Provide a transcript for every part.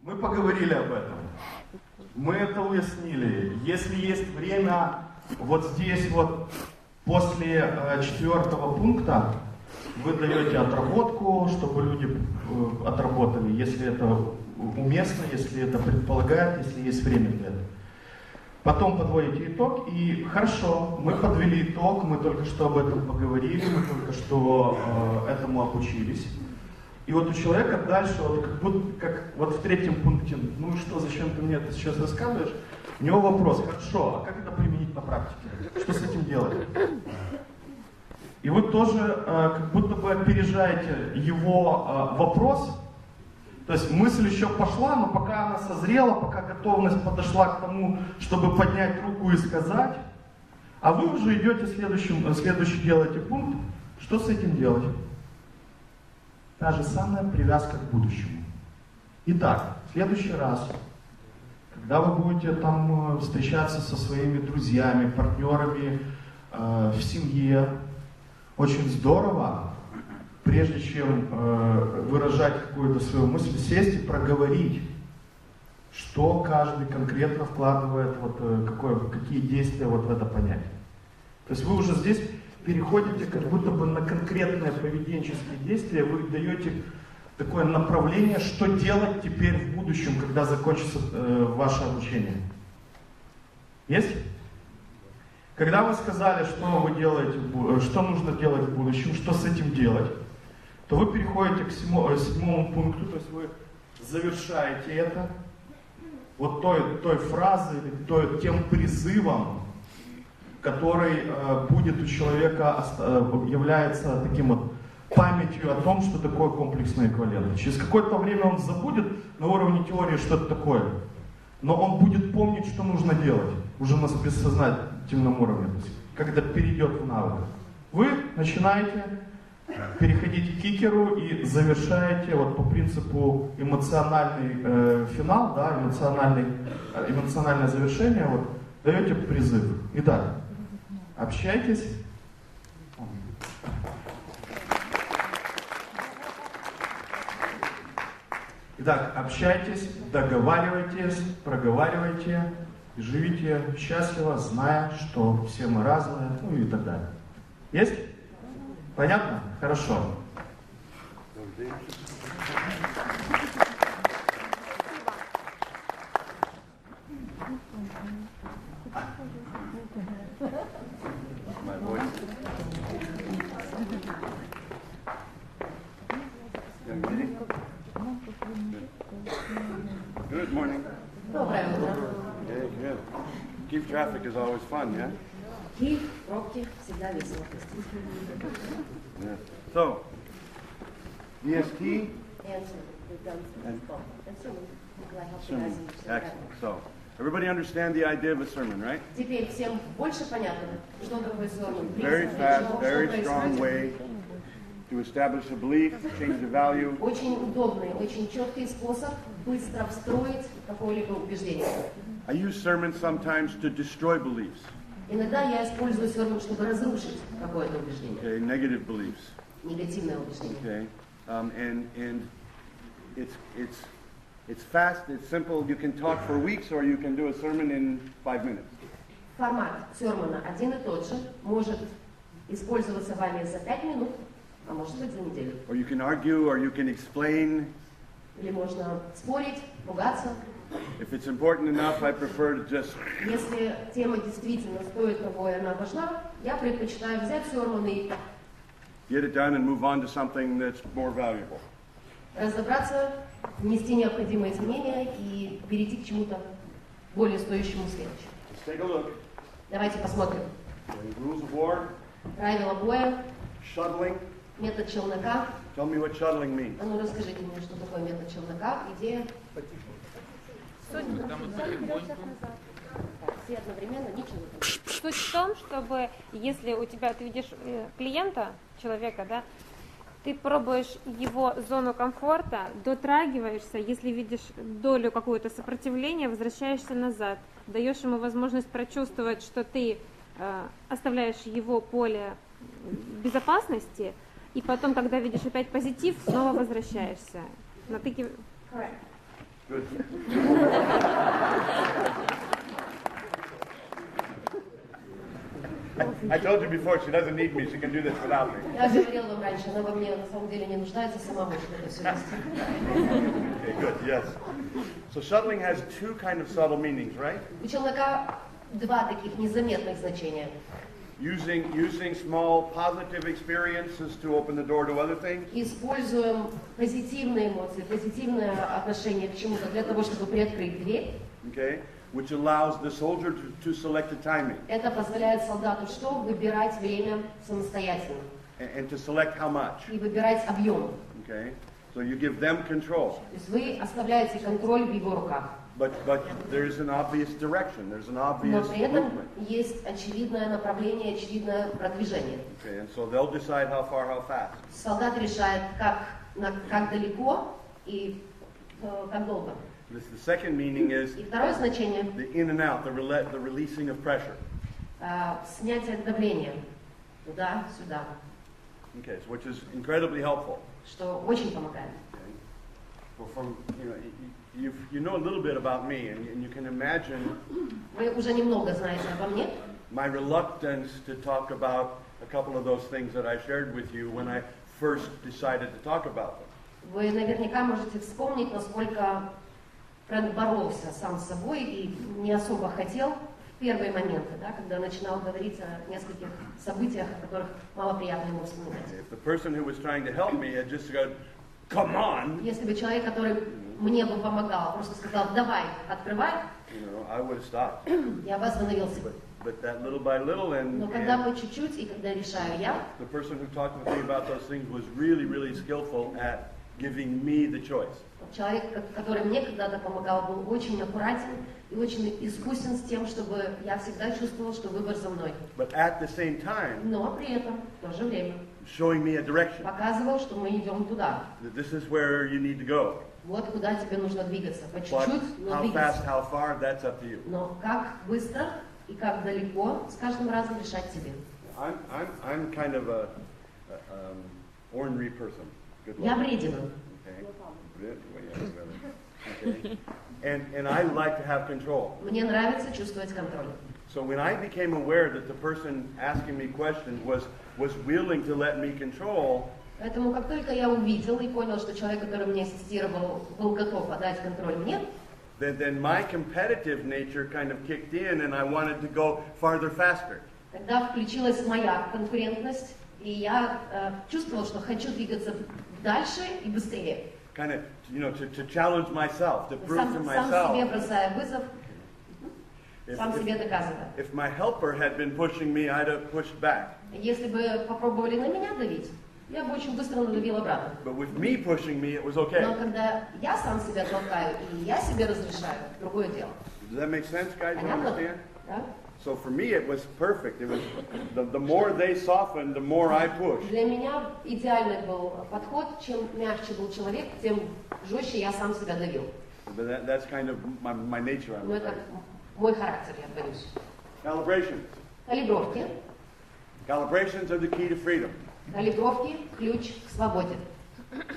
Мы поговорили об этом. Мы это уяснили. Если есть время, вот здесь вот после 4-го пункта вы даете отработку, чтобы люди отработали, если это уместно, если это предполагает, если есть время для этого. Потом подводите итог, и хорошо, мы подвели итог, мы только что об этом поговорили, мы только что этому обучились. И вот у человека дальше, вот как будто, как вот в 3-м пункте, ну и что, зачем ты мне это сейчас рассказываешь? У него вопрос, хорошо, а как это применить на практике? Что с этим делать? И вы тоже как будто бы опережаете его вопрос. То есть мысль еще пошла, но пока она созрела, пока готовность подошла к тому, чтобы поднять руку и сказать, а вы уже идете следующий делаете пункт, что с этим делать? Та же самая привязка к будущему. Итак, в следующий раз, когда вы будете там встречаться со своими друзьями, партнерами в семье, очень здорово, прежде чем выражать какую-то свою мысль, сесть и проговорить, что каждый конкретно вкладывает, вот, какие действия вот в это понятие. То есть вы уже здесь переходите как будто бы на конкретные поведенческие действия, вы даете такое направление, что делать теперь в будущем, когда закончится ваше обучение. Есть? Когда вы сказали, что вы делаете, что нужно делать в будущем, что с этим делать, то вы переходите к 7-му пункту, то есть вы завершаете это вот той фразой, тем призывом, который будет у человека, является таким вот памятью о том, что такое комплексный эквивалент. Через какое-то время он забудет на уровне теории, что это такое, но он будет помнить, что нужно делать, уже на бессознательном уровне, то есть, когда перейдет в навык. Вы начинаете переходить к кикеру и завершаете вот по принципу эмоциональный финал, да, эмоциональное завершение, вот, даете призыв. Итак, общайтесь. Итак, общайтесь, договаривайтесь, проговаривайте, и живите счастливо, зная, что все мы разные, ну и так далее. Есть? Понятно? Хорошо. Good morning. Доброе утро. Yeah, good. Kiev traffic is always fun, yeah? Киев, пробки, всегда весело. Yeah. So, EST, sermon. Excellent. So, everybody understand the idea of a sermon, right? Теперь всем больше понятно, что такое sermon. Very fast, very strong way to establish a belief, change the value. Очень удобный, очень четкий способ быстро встроить какое-либо убеждение. I use sermons sometimes to destroy beliefs. Иногда я использую sermon, чтобы разрушить какое-то убеждение. Okay, negative beliefs. Негативное убеждение. Okay, and it's fast, it's simple. You can talk for weeks, or you can do a sermon in 5 minutes. Формат сермона один и тот же, может использоваться вами за 5 минут, а может быть за неделю. Or you can argue, or you can explain. Или можно спорить, ругаться. If it's important enough, I prefer to just. Если тема действительно стоит того и она важна, я предпочитаю взять сермон и Get it done and move on to something that's more valuable. разобраться, внести необходимые изменения и перейти к чему-то более стоящему следующему. Let's take a look. Давайте посмотрим. Rules of war, Правила боя, shuttling. метод челнока. Tell me what shuttling means. А ну расскажите мне, что такое метод челнока, идея. Так, все одновременно, ничего не будет. Суть в том, чтобы, если у тебя, ты видишь клиента, человека, да, ты пробуешь его зону комфорта, дотрагиваешься, если видишь долю какого-то сопротивления, возвращаешься назад, даешь ему возможность прочувствовать, что ты оставляешь его поле безопасности, и потом, когда видишь опять позитив, снова возвращаешься. Good. I told you before, she doesn't need me. She can do this without me. Я говорила вам раньше, она во мне на самом деле не нуждается, сама может это все вести. Okay, good, yes. So shuttling has two kind of subtle meanings, right? У челнока два таких незаметных значения. Using small positive experiences to open the door to other things. Используем позитивные эмоции, позитивное отношение к чему-то для того, чтобы приоткрыть дверь. Okay, which allows the soldier to select the timing. Это позволяет солдату что? Выбирать время самостоятельно. And to select how much. И выбирать объем. Okay, so you give them control. То есть вы оставляете контроль в его руках. But there's an obvious direction. There's an Но obvious при этом movement. есть очевидное направление, очевидное продвижение. Okay, and so they'll decide how far, how fast. Солдат решает, как далеко и как долго. The second meaning is И второе значение the in and out, the releasing of pressure. Снятие давления туда-сюда, Okay, so which is incredibly helpful. что очень помогает. Okay? Well, from you know a little bit about me, and you can imagine Вы уже немного знаете обо мне. my reluctance to talk about a couple of those things that I shared with you when I first decided to talk about them. Вы наверняка можете вспомнить, насколько боролся сам с собой и не особо хотел в первые моменты, да, когда начинал говорить о нескольких событиях, о которых мало приятно ему вспоминать. If the person who was trying to help me had just said, "Come on," Если бы человек, который мне бы помогал, просто сказал, давай, открывай, I would have stopped. я бы остановился. But that little by little, Но когда мы чуть-чуть, и когда решаю я, the person who talked with me about those things was really skillful at giving me the choice. человек, который мне когда-то помогал, был очень аккуратен и очень искусен с тем, чтобы я всегда чувствовал, что выбор за мной. But at the same time, Но при этом, в то же время, showing me a direction. показывал, что мы идем туда. That this is where you need to go. Вот куда тебе нужно двигаться. По But чуть-чуть, но how двигаться. fast, how far, that's up to you. Но как быстро и как далеко, с каждым разом решать тебе. I'm kind of a ornery person. Good Я luck. вредина. Okay. And I like to have control. Мне нравится чувствовать контроль. So when I became aware that the person asking me questions was willing to let me control, Поэтому как только я увидел и понял, что человек, который мне ассистировал, был готов отдать контроль мне, then my competitive nature kind of kicked in and I wanted to go farther, faster. тогда включилась моя конкурентность, и я чувствовал, что хочу двигаться дальше и быстрее. Kind of, to challenge myself, to prove to Сам себе myself. бросая вызов, If, сам себе доказывая. if my helper had been pushing me, I'd have pushed back. Если бы попробовали на меня давить, я бы очень быстро надавил обратно. But with me pushing me, it was okay. Но когда я сам себя толкаю и я себе разрешаю, другое дело. Does that make sense, guys? You Понятно? understand? Да? So for me, it was perfect. It was the more they softened, the more I pushed. Для меня идеальный был подход. Чем мягче был человек, тем жестче я сам себя давил. But that's kind of my nature, I Но would это say. мой характер, я боюсь. Calibrations. Калибровки. Calibrations are the key to freedom. Калибровки – ключ к свободе.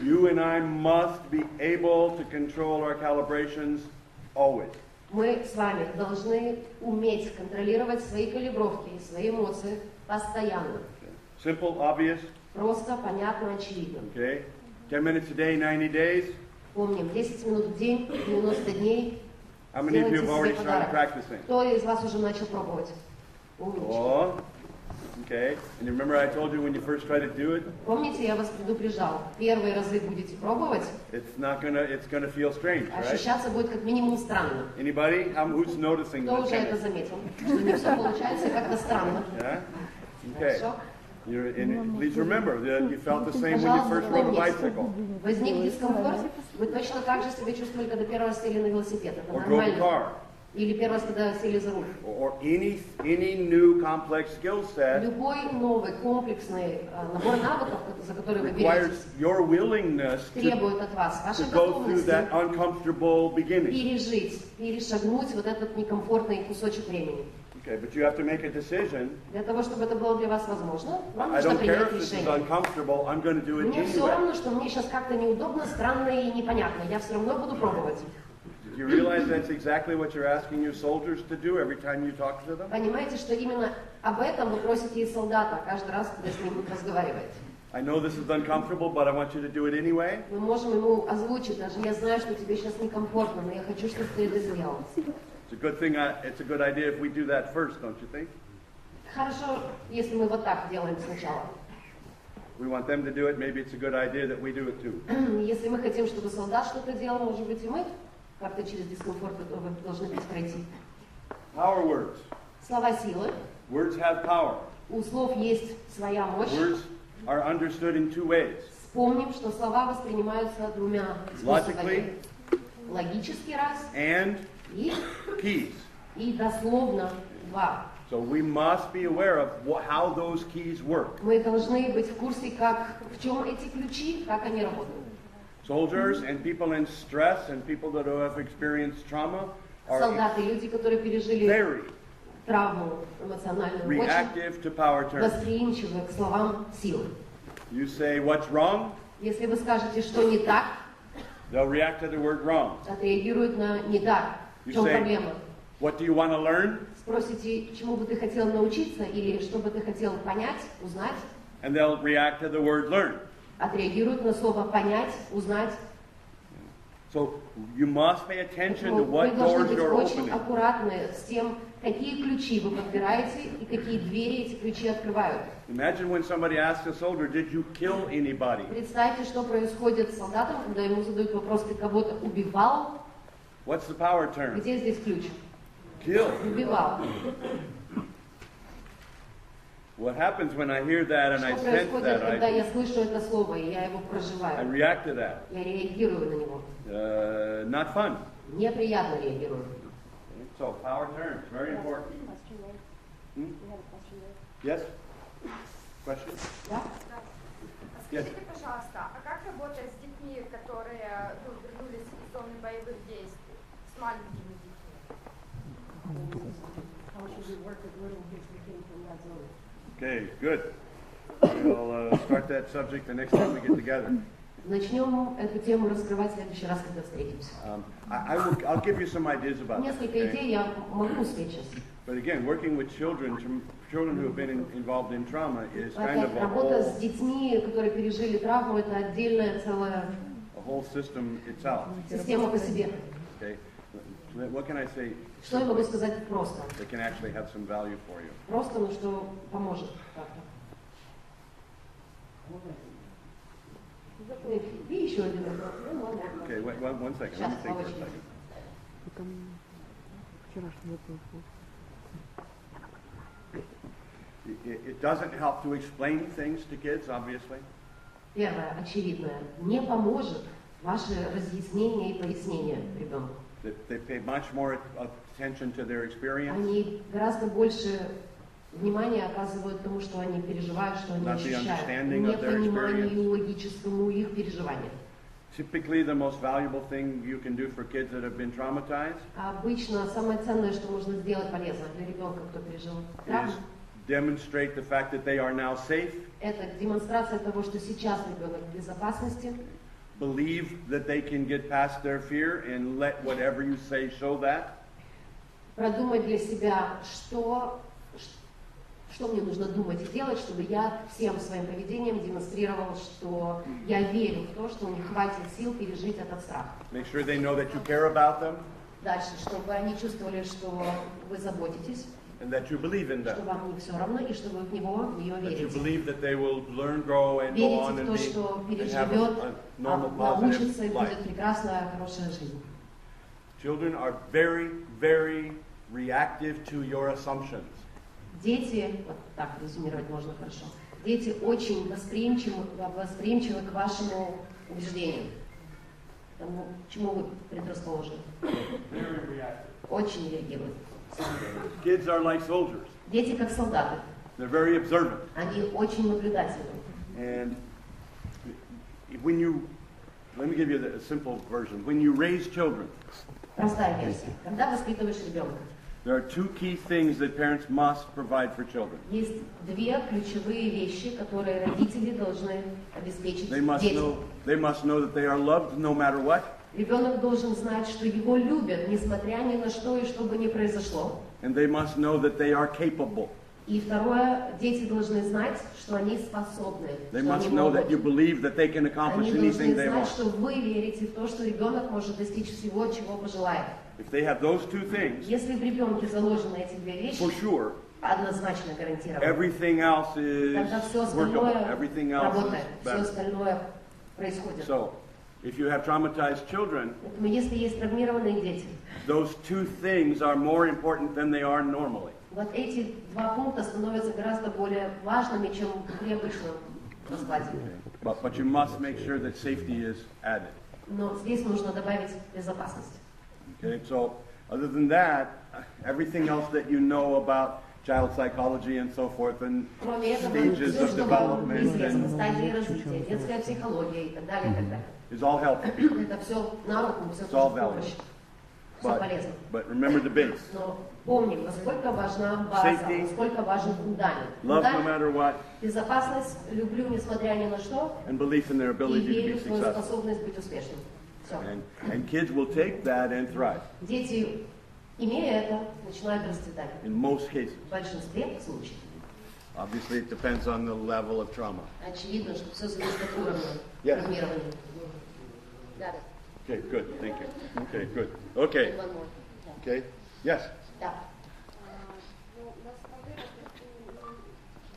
You and I must be able to control our calibrations always. Мы с вами должны уметь контролировать свои калибровки и свои эмоции постоянно. Simple, obvious. Просто, понятно, очевидно. Okay. 10 minutes a day, 90 days. Помним, 10 минут в день, 90 дней. How many of you Сделайте have already себе started подарок. practicing? Кто из вас уже начал пробовать? Умнички. Oh, okay. And you remember I told you when you first tried to do it, Помните, я вас предупреждал, первые разы будете пробовать, it's gonna feel strange, right? ощущаться будет как минимум странно. Anybody? Who's noticing Кто this? уже это заметил? Что не все получается как-то странно. Yeah? Okay. Хорошо? And please remember that you felt the same when you Пожалуйста, first rode a помните, bicycle возник дискомфорт, вы точно так же себя чувствовали, когда первый раз сели на велосипед. Это or drove a нормально. car Или первый раз, когда сели за руль. or any new complex skill set Любой новый комплексный набор навыков, за который вы requires беретесь, your willingness требует от вас вашей to go through готовности that uncomfortable beginning. пережить, перешагнуть вот этот некомфортный кусочек времени. Okay, but you have to make a decision. Для того, чтобы это было для вас возможно, вам I нужно don't care принять if this is решение. uncomfortable, I'm going to do it Мне все anyway. равно, что мне сейчас как-то неудобно, странно и непонятно. Я все равно буду пробовать. you realize that's exactly what you're asking your soldiers to do every time you talk to them? Понимаете, что именно об этом вы просите и солдата каждый раз, когда с ним разговариваете. I know this is uncomfortable, but I want you to do it anyway. Мы можем ему озвучить, даже я знаю, что тебе сейчас некомфортно, но я хочу, чтобы ты это сделал. It's a good thing. It's a good idea if we do that first, don't you think? Хорошо, если мы вот так делаем сначала. We want them to do it. Maybe it's a good idea that we do it too. Если мы хотим, чтобы солдат что-то делал, может быть, и мы как-то через дискомфорт должны быть пройти. Power words. Слова силы. Words have power. У слов есть своя мощь. Words are understood in two ways. Вспомним, что слова воспринимаются двумя способами. Логический раз and и keys. дословно два. So we must be aware of how those keys work. Мы должны быть в курсе, в чем эти ключи, как они работают. Soldiers and people in stress and people that have experienced trauma are Солдаты, люди, которые пережили very травму эмоциональную, reactive to power очень terms. восприимчивы к словам силы. You say what's wrong, Если вы скажете, что не так, they'll react to the word wrong. отреагируют на не так. В You чем say, проблема? what do you want to learn? Спросите, чему бы ты хотел научиться или что бы ты хотел понять, узнать, And they'll react to the word learn. отреагируют на слово понять, узнать. So you must pay attention to Вы what должны doors быть you're очень opening. аккуратны с тем, какие ключи вы подбираете и какие двери эти ключи открывают. Imagine when somebody asks a soldier, did you kill anybody? Представьте, что происходит с солдатом, когда ему задают вопрос, ты кого-то убивал? What's the power term? Где здесь ключ? Kill. Убивал. What happens when I hear that and I Что sense происходит, that? когда я слышу это слово, и я его I проживаю? react to that. Я реагирую на него. Not fun. Неприятно реагирую. So power terms, very important. Yes? Question? Да? Yes. Скажите, пожалуйста, а как работать с детьми, которые вернулись из зоны боевых действий, с маленькими детьми? Okay, good. We'll start that subject the next time we get together. Начнем эту тему раскрывать в следующий раз, когда встретимся. I'll give you some ideas about that. Несколько Okay? идей я могу слить сейчас. But again, working with children who have been involved in trauma is kind of Опять, работа с детьми, которые пережили травму, это отдельная целая a whole system itself. система по себе. Okay? What can I say? Что я могу сказать просто? That can actually have some value for you. Просто, но что поможет как-то. И еще один вопрос. Ну, ладно. Okay, wait, one second. Let me Сейчас, think по for a очереди. second. It doesn't help to explain things to kids, obviously. Первое, очевидное, не поможет ваше разъяснение и пояснение ребенку. They pay much more attention to their experience, Они гораздо больше внимания оказывают тому, что они переживают, что они Not the ощущают, understanding не of their пониманию логическому их переживания. Typically, the most valuable thing you can do for kids that have been traumatized А обычно самое ценное, что можно сделать полезно для ребенка, кто пережил травму, is demonstrate the fact that they are now safe, это демонстрация того, что сейчас ребенок в безопасности, believe that they can get past their fear, and let whatever you say show that. продумать для себя, что мне нужно думать и делать, чтобы я всем своим поведением демонстрировал, что я верю в то, что у них хватит сил пережить этот страх. Make sure they know that you care about them Дальше, чтобы они чувствовали, что вы заботитесь, and that you believe in что them. вам не все равно и что вы в нее That you верите. believe that they will learn, grow, and go on Верите в and то, что have переживет, a normal, научится и positive будет life. прекрасная, хорошая жизнь. Children are very, very reactive to your assumptions. Дети, вот так резюмировать можно хорошо, дети очень восприимчивы к вашему убеждению, к тому, к чему вы предрасположены. Very reactive. Очень реагируют. Kids are like soldiers. Дети как солдаты, They're very observant. они очень наблюдательны. And when you, let me give you a simple version. When you raise children, Простая версия. Когда воспитываешь ребенка, there are two key things that parents must provide for children. есть две ключевые вещи, которые родители должны обеспечить They must детям. know that they are loved no matter what. Ребенок должен знать, что его любят, несмотря ни на что и что бы ни произошло. And they must know that they are capable. И второе, дети должны знать, что они способны. They что must они know могут. that you believe that they can accomplish Они anything должны they знать, want. что вы верите в то, что ребенок может достичь всего, чего пожелает. If they have those two things, Если в ребенке заложены эти две вещи, for sure, однозначно гарантировано, everything else is тогда все workable. остальное Everything else работает, is все better. остальное происходит. So, if you have traumatized children, Поэтому если есть травмированные дети, those two things are more important than they are normally. вот эти два пункта становятся гораздо более важными, чем при обычном раскладе. But you must make sure that safety is added. Но здесь нужно добавить безопасность. Okay, so other than that, everything else that you know about child psychology and so forth and Кроме этого, stages все, of что вам development известно, and стадии развития, детская психология и так далее, и так далее. is all helpful. Это все на руку, все It's all тоже в помощь, все But, полезно. but remember the base. Но помним, насколько важна база, Safety. насколько важен фундамент. Love no Фундамент, matter what, безопасность, люблю несмотря ни на что, and belief in their и ability to верю be в свою successful. способность быть успешным. Все. And kids will take that and thrive Дети, имея это, начинают расцветать. in most cases. В большинстве случаев. Obviously, it depends on the level of trauma. Очевидно, что все зависит от уровня Yes. травмирования. Got it. Okay, good. Thank you. Okay, good. Okay. One more. Okay. Yes. Да. Ну, на самом деле,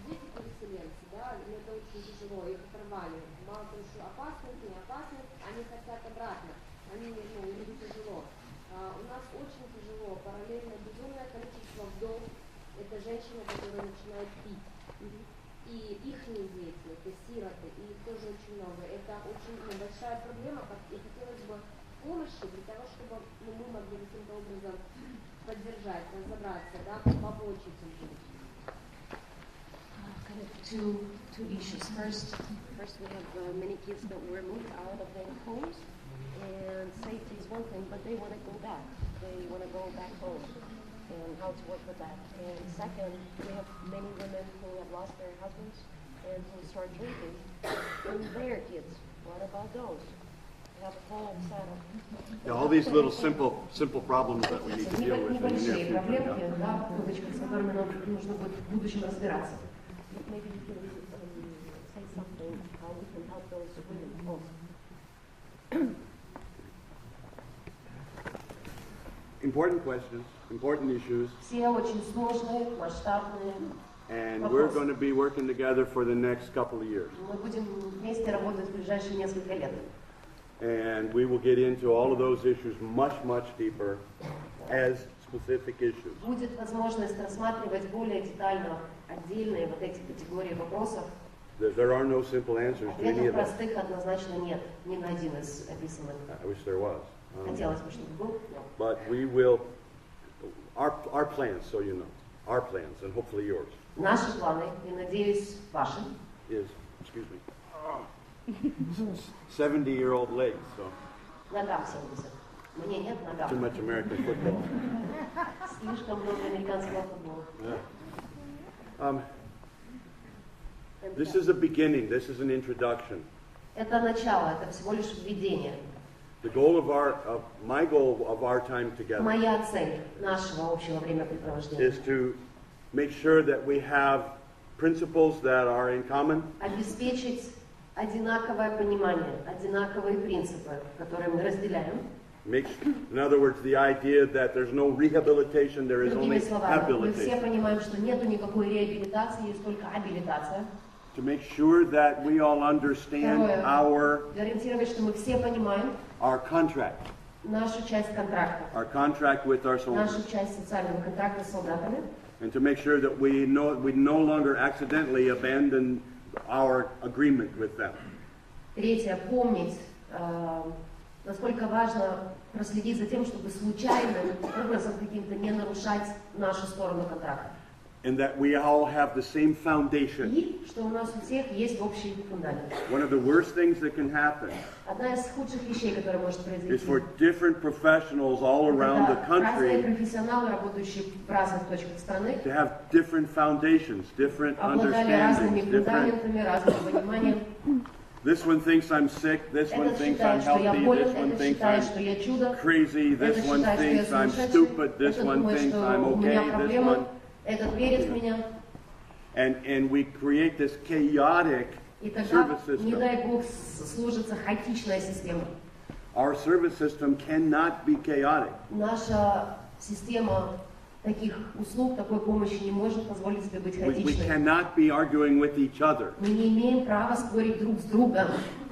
дети переселенцы, да, и это очень тяжело, их оторвали. Мало того, что опасность, не опасность, они хотят обратно. Они, ну, им тяжело. У нас очень тяжело, параллельно безумное количество вдов, это женщины, которые начинают пить. И их дети, это сироты, и их тоже очень много. Это очень большая проблема, и хотелось бы помощи для того, чтобы мы могли каким-то образом поддержать, разобраться, да, помочь этим женщинам. Kind of two issues. First, we have many kids that were moved out of their homes, and safety is one thing, but they want to go back. They want to go back home, and how to work with that. And second, we have many women who have lost their husbands and who start drinking, and their kids. What about those? We have a whole set of Yeah, all these little simple problems that we need to deal with in the near небольшие future. проблемки, Yeah. да, в кавычках, с которыми нам нужно будет в будущем разбираться. But maybe you can say something how we can help those women also. Important questions, important issues, Все очень сложные, масштабные. and we're going to be working together for the next couple of years. Мы будем вместе работать в ближайшие несколько лет. And we will get into all of those issues much, much deeper as specific issues. Будет возможность рассматривать более детально отдельные вот эти категории вопросов. There are no simple answers to any Ответов of them. простых однозначно нет, ни на один из описанных. I wish there was. Хотелось бы, чтобы был. но But we will, our plans, so you know, our plans, and hopefully yours, Наши планы, и, надеюсь, ваши, is, excuse me, 70-year-old legs, so ногам 70. Мне нет too ногам. much American football. Слишком много американского футбола. Yeah. This is a beginning. This is an introduction. Это начало, это всего лишь введение. The goal of my goal of our time together Моя цель нашего общего времяпрепровождения is to make sure that we have principles that are in common, обеспечить одинаковое понимание, одинаковые принципы, которые мы разделяем. in other words, the idea that there's no rehabilitation, there is Другими only словами, мы все habilitation. понимаем, что нету никакой реабилитации, есть только абилитация. To make sure that we all understand Второе. Гарантировать, что мы все понимаем our contract, нашу часть контракта, our contract with our нашу soldiers, часть социального контракта с солдатами. and to make sure that we no longer accidentally abandon our agreement with them. Третье, помнить, насколько важно проследить за тем, чтобы случайным образом каким-то не нарушать нашу сторону контракта. And that we all have the same foundation. И что у нас у всех есть общий фундамент. One of the worst things that can happen Одна из худших вещей, которая может is произойти, for different professionals all around the это разные country профессионалы, работающие в разных точках страны, to have different foundations, different обладали разными understandings, different, фундаментами, разным пониманием. This one thinks I'm sick, this one Этот thinks I'm считает, что я healthy, болен, this one этот thinks считает, I'm что я чудо, crazy, this этот one считает, что я thinks I'm сумасшедший, stupid, this этот one думает, thinks что I'm у меня okay, this проблемы, one. этот верит в меня. And we create this chaotic И тогда, service не system. дай Бог, сложится хаотичная система. Our service system cannot be chaotic. Наша система таких услуг, такой помощи не может позволить себе быть We хаотичной. cannot be arguing with each other. Мы не имеем права спорить друг с другом.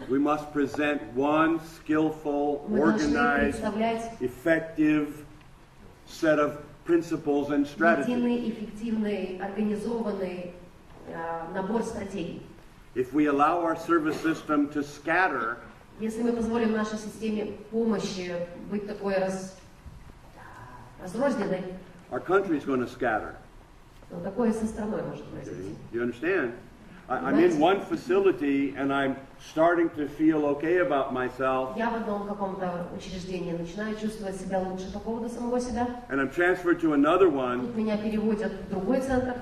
We must present one skillful, Мы должны organized, представлять effective set of principles and strategies. единый, эффективный, организованный набор стратегий. If we allow our service system to scatter, Если мы позволим нашей системе помощи быть такой разрозненной, our country is going to scatter. то такое и со страной может Okay? произойти. You understand? I'm in one facility and I'm starting to feel okay about myself, Я в одном каком-то учреждении начинаю чувствовать себя лучше по поводу самого себя. and I'm transferred to another one, Тут меня переводят в другой центр.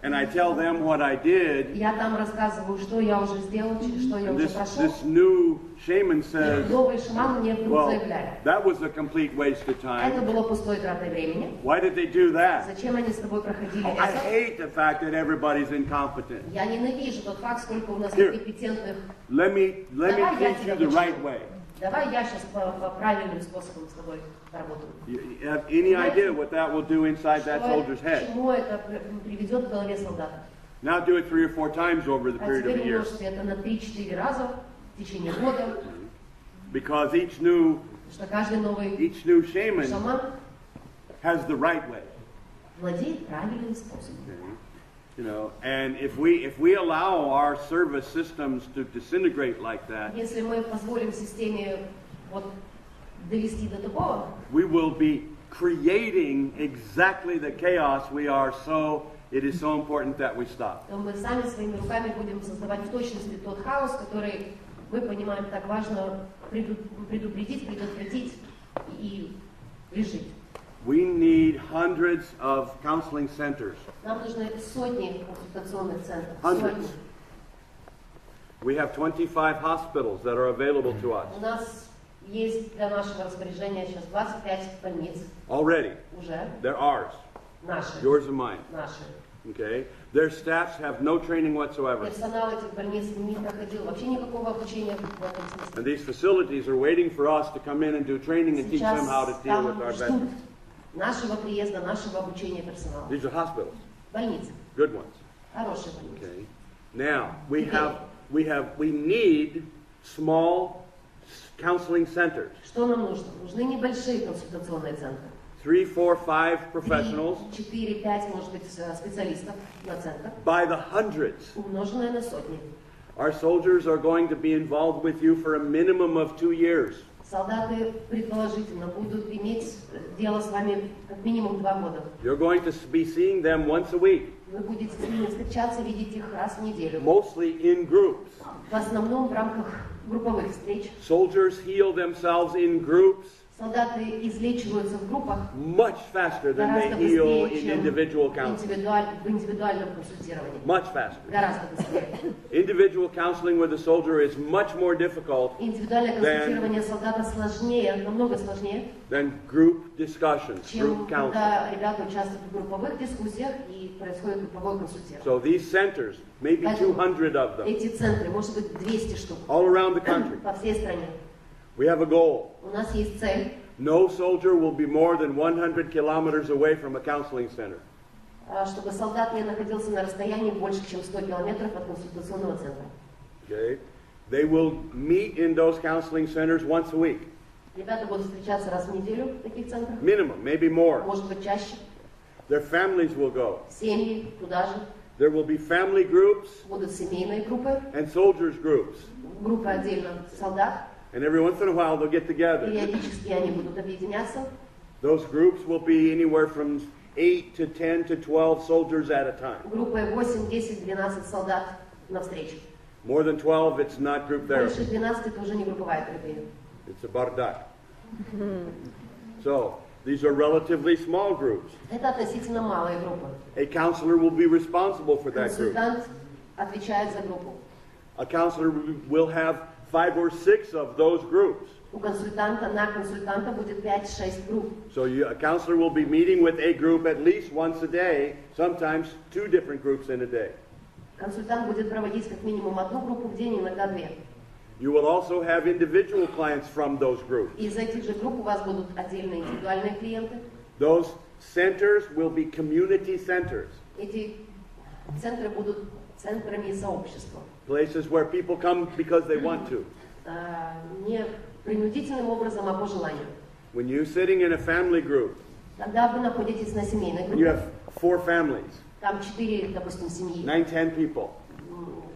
and I tell them what I did, Я там рассказываю, что я уже сделал, через что я and уже this прошел. new shaman И says, новый шаман мне вдруг well, заявляет. that was a complete waste of Это time. было пустой тратой времени. Why did they do that? Зачем они с тобой проходили I это? hate the fact that everybody's incompetent. Я ненавижу тот факт, сколько у нас Here. некомпетентных. Let me Давай я teach тебя you the научу. right way. Давай я сейчас по правильным способам с тобой поработаю. You have any idea what that will do inside that soldier's К head? чему это приведет в голове солдата? Now do it 3 or 4 times over the А period of теперь a year. умножьте это на 3-4 раза в течение года, Because each new что каждый новый shaman шаман has the right way. владеет правильным способом. Okay? You know, and if we allow our service systems to disintegrate like that, Если мы позволим системе вот довести до такого, we will be creating exactly the chaos it is so important that we stop. то мы сами своими руками будем создавать в точности тот хаос, который мы понимаем так важно предупредить, предотвратить и решить. We need hundreds of counseling centers. Нам нужны сотни консультационных центров. Hundreds. Сотни. We have 25 hospitals that are available to us У нас есть для нашего распоряжения сейчас 25 больниц already. уже. They're ours, Наши. yours and mine. Наши. Okay? Their staffs have no training whatsoever. Персонал этих больниц не проходил вообще никакого обучения в этом And смысле. these facilities are waiting for us to come in and do training and teach them Сейчас how to deal with там our ждут veterans. нашего приезда, нашего обучения персонала. These are hospitals, Больницы. good ones. Хорошие больницы. Okay? Now, we need small counseling centers. Что нам нужно? Нужны небольшие консультационные центры. 3, 4, 5 professionals 4, 5, может быть, специалистов на центр, by the hundreds. умноженное на сотни. Our soldiers are going to be involved with you for a minimum of 2 years. Солдаты, предположительно, будут иметь дело с вами как минимум 2 года. You're going to be seeing them once a week, Вы будете с ними встречаться, видеть их раз в неделю. mostly in groups. В основном в рамках групповых встреч. Soldiers heal themselves in groups Солдаты излечиваются в группах much faster than they гораздо heal быстрее, in чем individual counseling. в индивидуальном консультировании. Much faster. Гораздо быстрее. Individual counseling with a soldier is much more difficult Индивидуальное консультирование солдата сложнее, намного сложнее, than group discussions, чем group counseling. когда ребята участвуют в групповых дискуссиях и происходит групповое консультирование. So these centers, maybe 200 of them, Эти центры, может быть, 200 штук all around the country. по всей стране. We have a goal. У нас есть цель, No soldier will be more than 100 kilometers away from a counseling center. чтобы солдат не находился на расстоянии больше, чем 100 километров от консультационного центра. Okay? They will meet in those counseling centers once a week. Ребята будут встречаться раз в неделю в таких центрах, Minimum, maybe more. может быть, чаще. Their families will go. Семьи туда же. There will be family groups Будут семейные группы, and soldiers groups. группы отдельно солдат. And every once in a while they'll get together. Периодически они будут объединяться. Those groups will be anywhere from 8 to 10 to 12 soldiers at a time. Группой 8, 10, 12 солдат на встречу. More than 12, it's not group Больше therapy. 12 это уже не групповая терапия. It's a bardак. So, these are relatively small groups. Это относительно малые группы. A counselor will be responsible for that group. Консультант отвечает за группу. a counselor will have 5 or 6 of those groups. У консультанта на консультанта будет 5-6 групп. So a counselor will be meeting with a group at least once a day, sometimes 2 different groups in a day. Консультант будет проводить как минимум одну группу в день, иногда 2. You will also have individual clients from those groups. Из этих же групп у вас будут отдельные индивидуальные клиенты. Those centers will be community centers. Эти центры будут центрами сообщества. Places where people come because they want to. Не принудительным образом, а по желанию. When you're sitting in a family group, Когда вы находитесь на семейной and you группе, have 4 families, там 4, допустим, семьи, 9-10 people,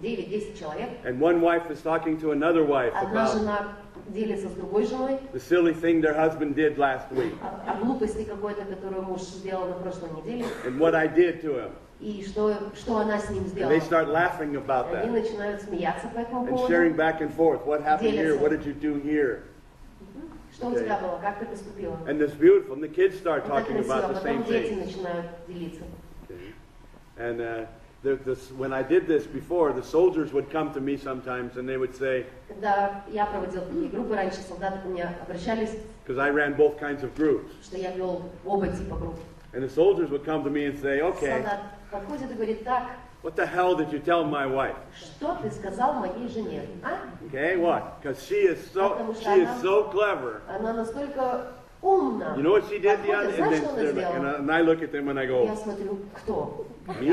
9-10 человек, and one wife is talking to another wife одна about жена делится с другой женой the silly thing their husband did last week, о глупости какой-то, которую муж сделал на прошлой неделе, and what I did to him. и что она с ним And сделала. they start laughing about Они that начинают смеяться по этому and sharing поводу. back and forth. What happened here? Делятся. What did you do here? Что у тебя было? Как ты поступила? And it's beautiful. And the kids start Это talking красиво. about the same Потом дети thing. начинают делиться. And when I did this before, the soldiers would come to me sometimes and they would say, Когда я проводила такие группы, раньше солдаты ко мне обращались, because I ran both kinds of groups, что я вел оба типа групп. and the soldiers would come to me and say, okay, Солдат подходит и говорит: так, what the hell did you tell my wife? что ты сказал моей жене? А? Okay, what? Because she is so clever. Она настолько умна. You know what she did the other? Подходит, знаешь, что она сделала? And I look at them and I Я go, смотрю, кто? me?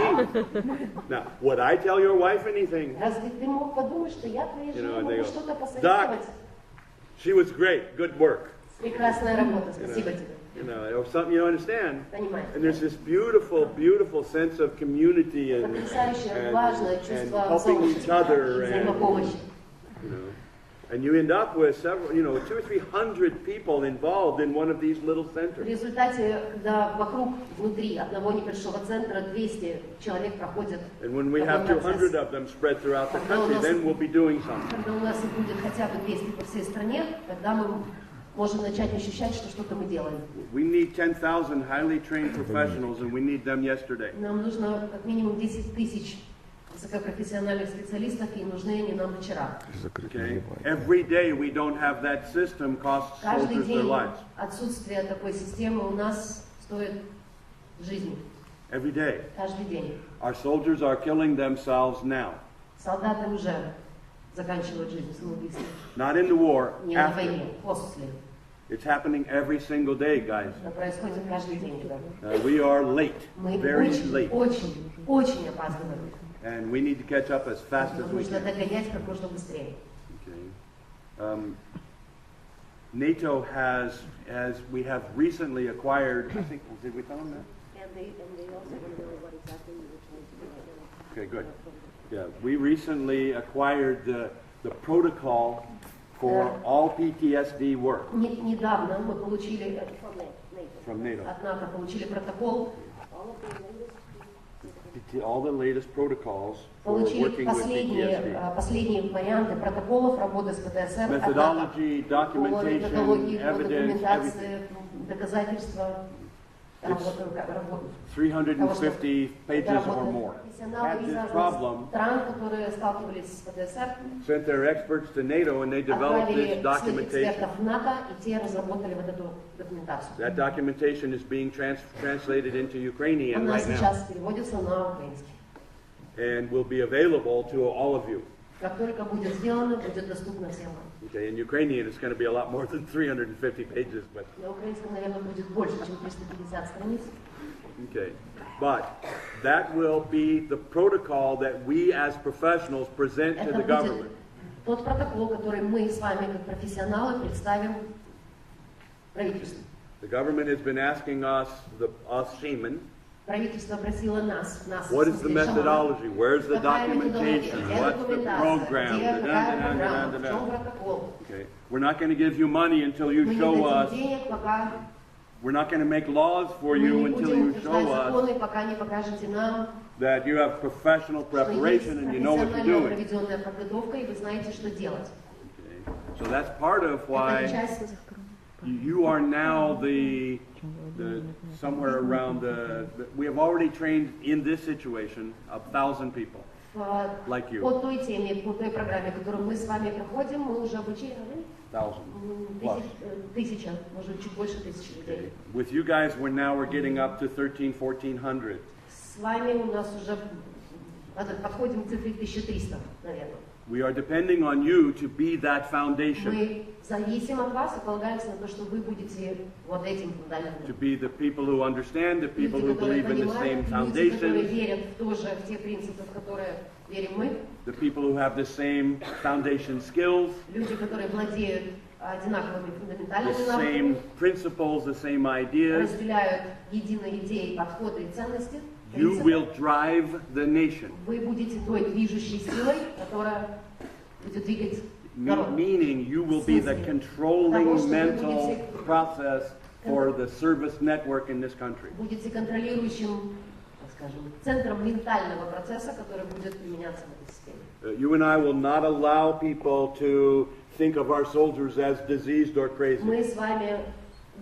Now, would I tell your wife anything? Разве ты мог подумать, что я твоей You know, жене and they могу go, что-то Doc, посоветовать? she was great, good work. Прекрасная работа, спасибо тебе. You know, or something, you understand? Понимаете? And there's this beautiful, beautiful sense of community and Потрясающее, важное чувство helping each сообщества other и and, взаимопомощи. you know, and you end up with several, 200 or 300 people involved in one of these little В centers. результате, когда вокруг, внутри одного небольшого центра 200 человек проходят And when we такой have 200 процесс, of them spread throughout the country, then we'll be doing something. когда у нас их будет хотя бы 200 по всей стране, тогда мы можем начать ощущать, что что-то мы делаем. We need 10,000 highly trained professionals, and we need them yesterday. Нам нужно как минимум 10 тысяч высокопрофессиональных специалистов, и нужны они нам вчера. Okay? Every day we don't have that system costs Каждый soldiers their день lives. отсутствие такой системы у нас стоит жизни. Every day. Каждый день. Our soldiers are killing themselves now. Солдаты уже заканчивают жизнь самоубийством. Not in the war, Не на after. войне, после. It's happening every single day, guys. Это происходит каждый день, ребята. We are late, Мы very очень, late, очень, очень опаздываем. and we need to catch up as fast as Нам we нужно can. догонять как можно быстрее. Okay. NATO has, as we have recently acquired, I think, did we tell them that? And they also don't know what exactly you were trying to do right now. Okay, good. Yeah, we recently acquired the protocol for all PTSD work Недавно мы получили From NATO. from NATO. от НАТО получили протокол, All of the latest All the latest protocols for получили working with PTSD. последние варианты протоколов работы с ПТСР от НАТО. Methodology, По documentation, методологии, по evidence, everything. документации, доказательства, работы. 350 pages or more. Профессионалы Had из this разных problem, стран, которые сталкивались с ПТСР, sent their experts to NATO and they developed отправили this своих documentation. экспертов в НАТО, и те разработали вот эту документацию. That documentation is being translated into Ukrainian Она right now сейчас переводится на украинский. and will be available to all of you. Как только будет сделано, будет доступно всем вам. Okay, in Ukrainian it's going to be a lot more than 350 pages, but На украинском, наверное, будет больше, чем 350 страниц. okay. But that will be the protocol that we as professionals present to Это the будет government. тот протокол, который мы с вами, как профессионалы, представим правительству. The government has been asking us shaman, Правительство просило нас, what is the в смысле, шаманов, methodology? Where's the какая documentation? методология, где What's the документация, program? где какая программа, в чем Da-da-da-da-da-da-da. протокол. Okay. We're not going to give you money until Мы you не show дадим us. денег, пока We're not going to make laws for мы you не until будем you show утверждать us законы, пока не покажете нам, that you have professional что есть preparation and you know what you're профессионально doing. проведенная подготовка, и вы знаете, что делать. Okay. So that's part of Это why часть. you are now the somewhere around we have already trained in this situation 1,000 people. Like you. по той теме, по той программе, которую мы с вами проходим, мы уже обучили 1000, может быть, чуть больше 1000 людей. With you guys, we're getting up to 1400. С вами у нас уже подходим к цифре 1300, наверное. We are depending on you to be that foundation. Мы зависим от вас и полагаемся на то, что вы будете вот этим фундаментом. To be the people who understand, the people Люди, who believe in the same люди, которые foundation, верят в те принципы, в которые верим мы. the people who have the same foundation skills, Люди, которые владеют одинаковыми фундаментальными the навыками, same principles, the same ideas. разделяют единые идеи, подходы и ценности. You принципы. will drive the nation. Вы будете той движущей силой, которая будет двигать народ. Meaning you will be the controlling mental process for the service network in this country. Будете контролирующим, так скажем, центром ментального процесса, который будет применяться в этой системе. You and I will not allow people to think of our soldiers as diseased or crazy. Мы с вами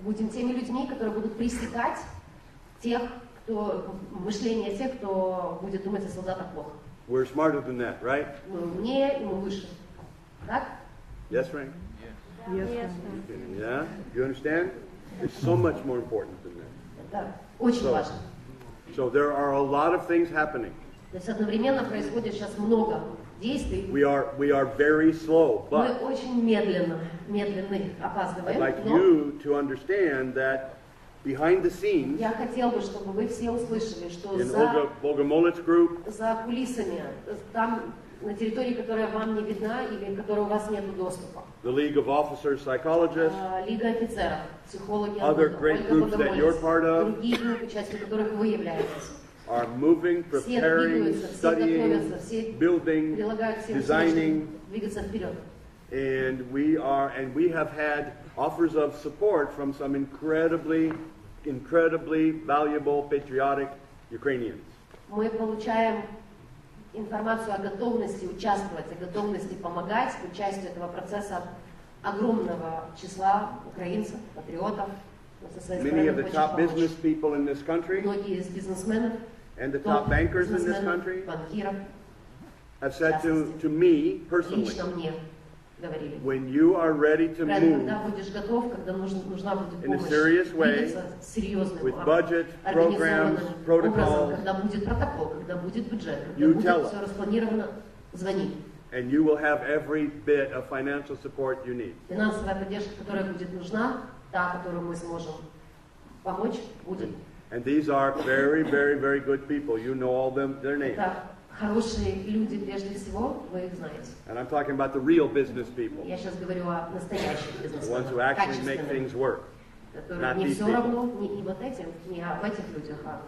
будем теми людьми, которые будут пресекать мышление тех, кто будет думать о солдатах плохо. We're smarter than that, right? Мы умнее и мы выше. Так? Yes, Frank? Yes. Yeah? You understand? It's so much more important than that. Это очень важно. So there are a lot of things happening. То есть одновременно происходит сейчас много действий. We are very slow, Мы but очень медленны, опаздываем. I'd like Но you to understand that behind the scenes, я хотел бы, чтобы вы все услышали, что in Bogomolets group, за кулисами, там, на территории, которая вам не видна или к которой у вас нет доступа, the League of Officers, Psychologists, Лига офицеров, психологи, other great groups that you're part of, другие группы, частью которых вы являетесь, are moving, все preparing, двигаются, все studying, готовятся, все building, прилагают все усилия, designing, чтобы двигаться вперед. and we have had offers of support from some incredibly valuable, patriotic Ukrainians. Мы получаем информацию о готовности участвовать, о готовности помогать в участии этого процесса от огромного числа украинцев, патриотов. Со своей Many of стороны the хочет top помочь. business people in this country Многие из бизнесменов, and the top bankers in this бизнесменов, country банкиров, have said to me personally, лично мне говорили. when you are ready to Правильно, move когда будешь готов, когда нужна будет in a помощь, serious way, двигаться серьезным, with budget, programs, организованным protocols, образом, когда будет протокол, когда будет бюджет, когда you будет tell us. все распланировано, звони. and you will have every bit of financial support you need. Финансовая поддержка, которая будет нужна, та, которую мы сможем помочь, будет. And these are very, very, very good people. You know all their names. Это хорошие люди, прежде всего, вы их знаете. And I'm talking about the real business people, Я сейчас говорю о настоящих the ones бизнесменах, who actually make качественных, things work. которым not не these все people. равно, не вот этим, не об этих людях, а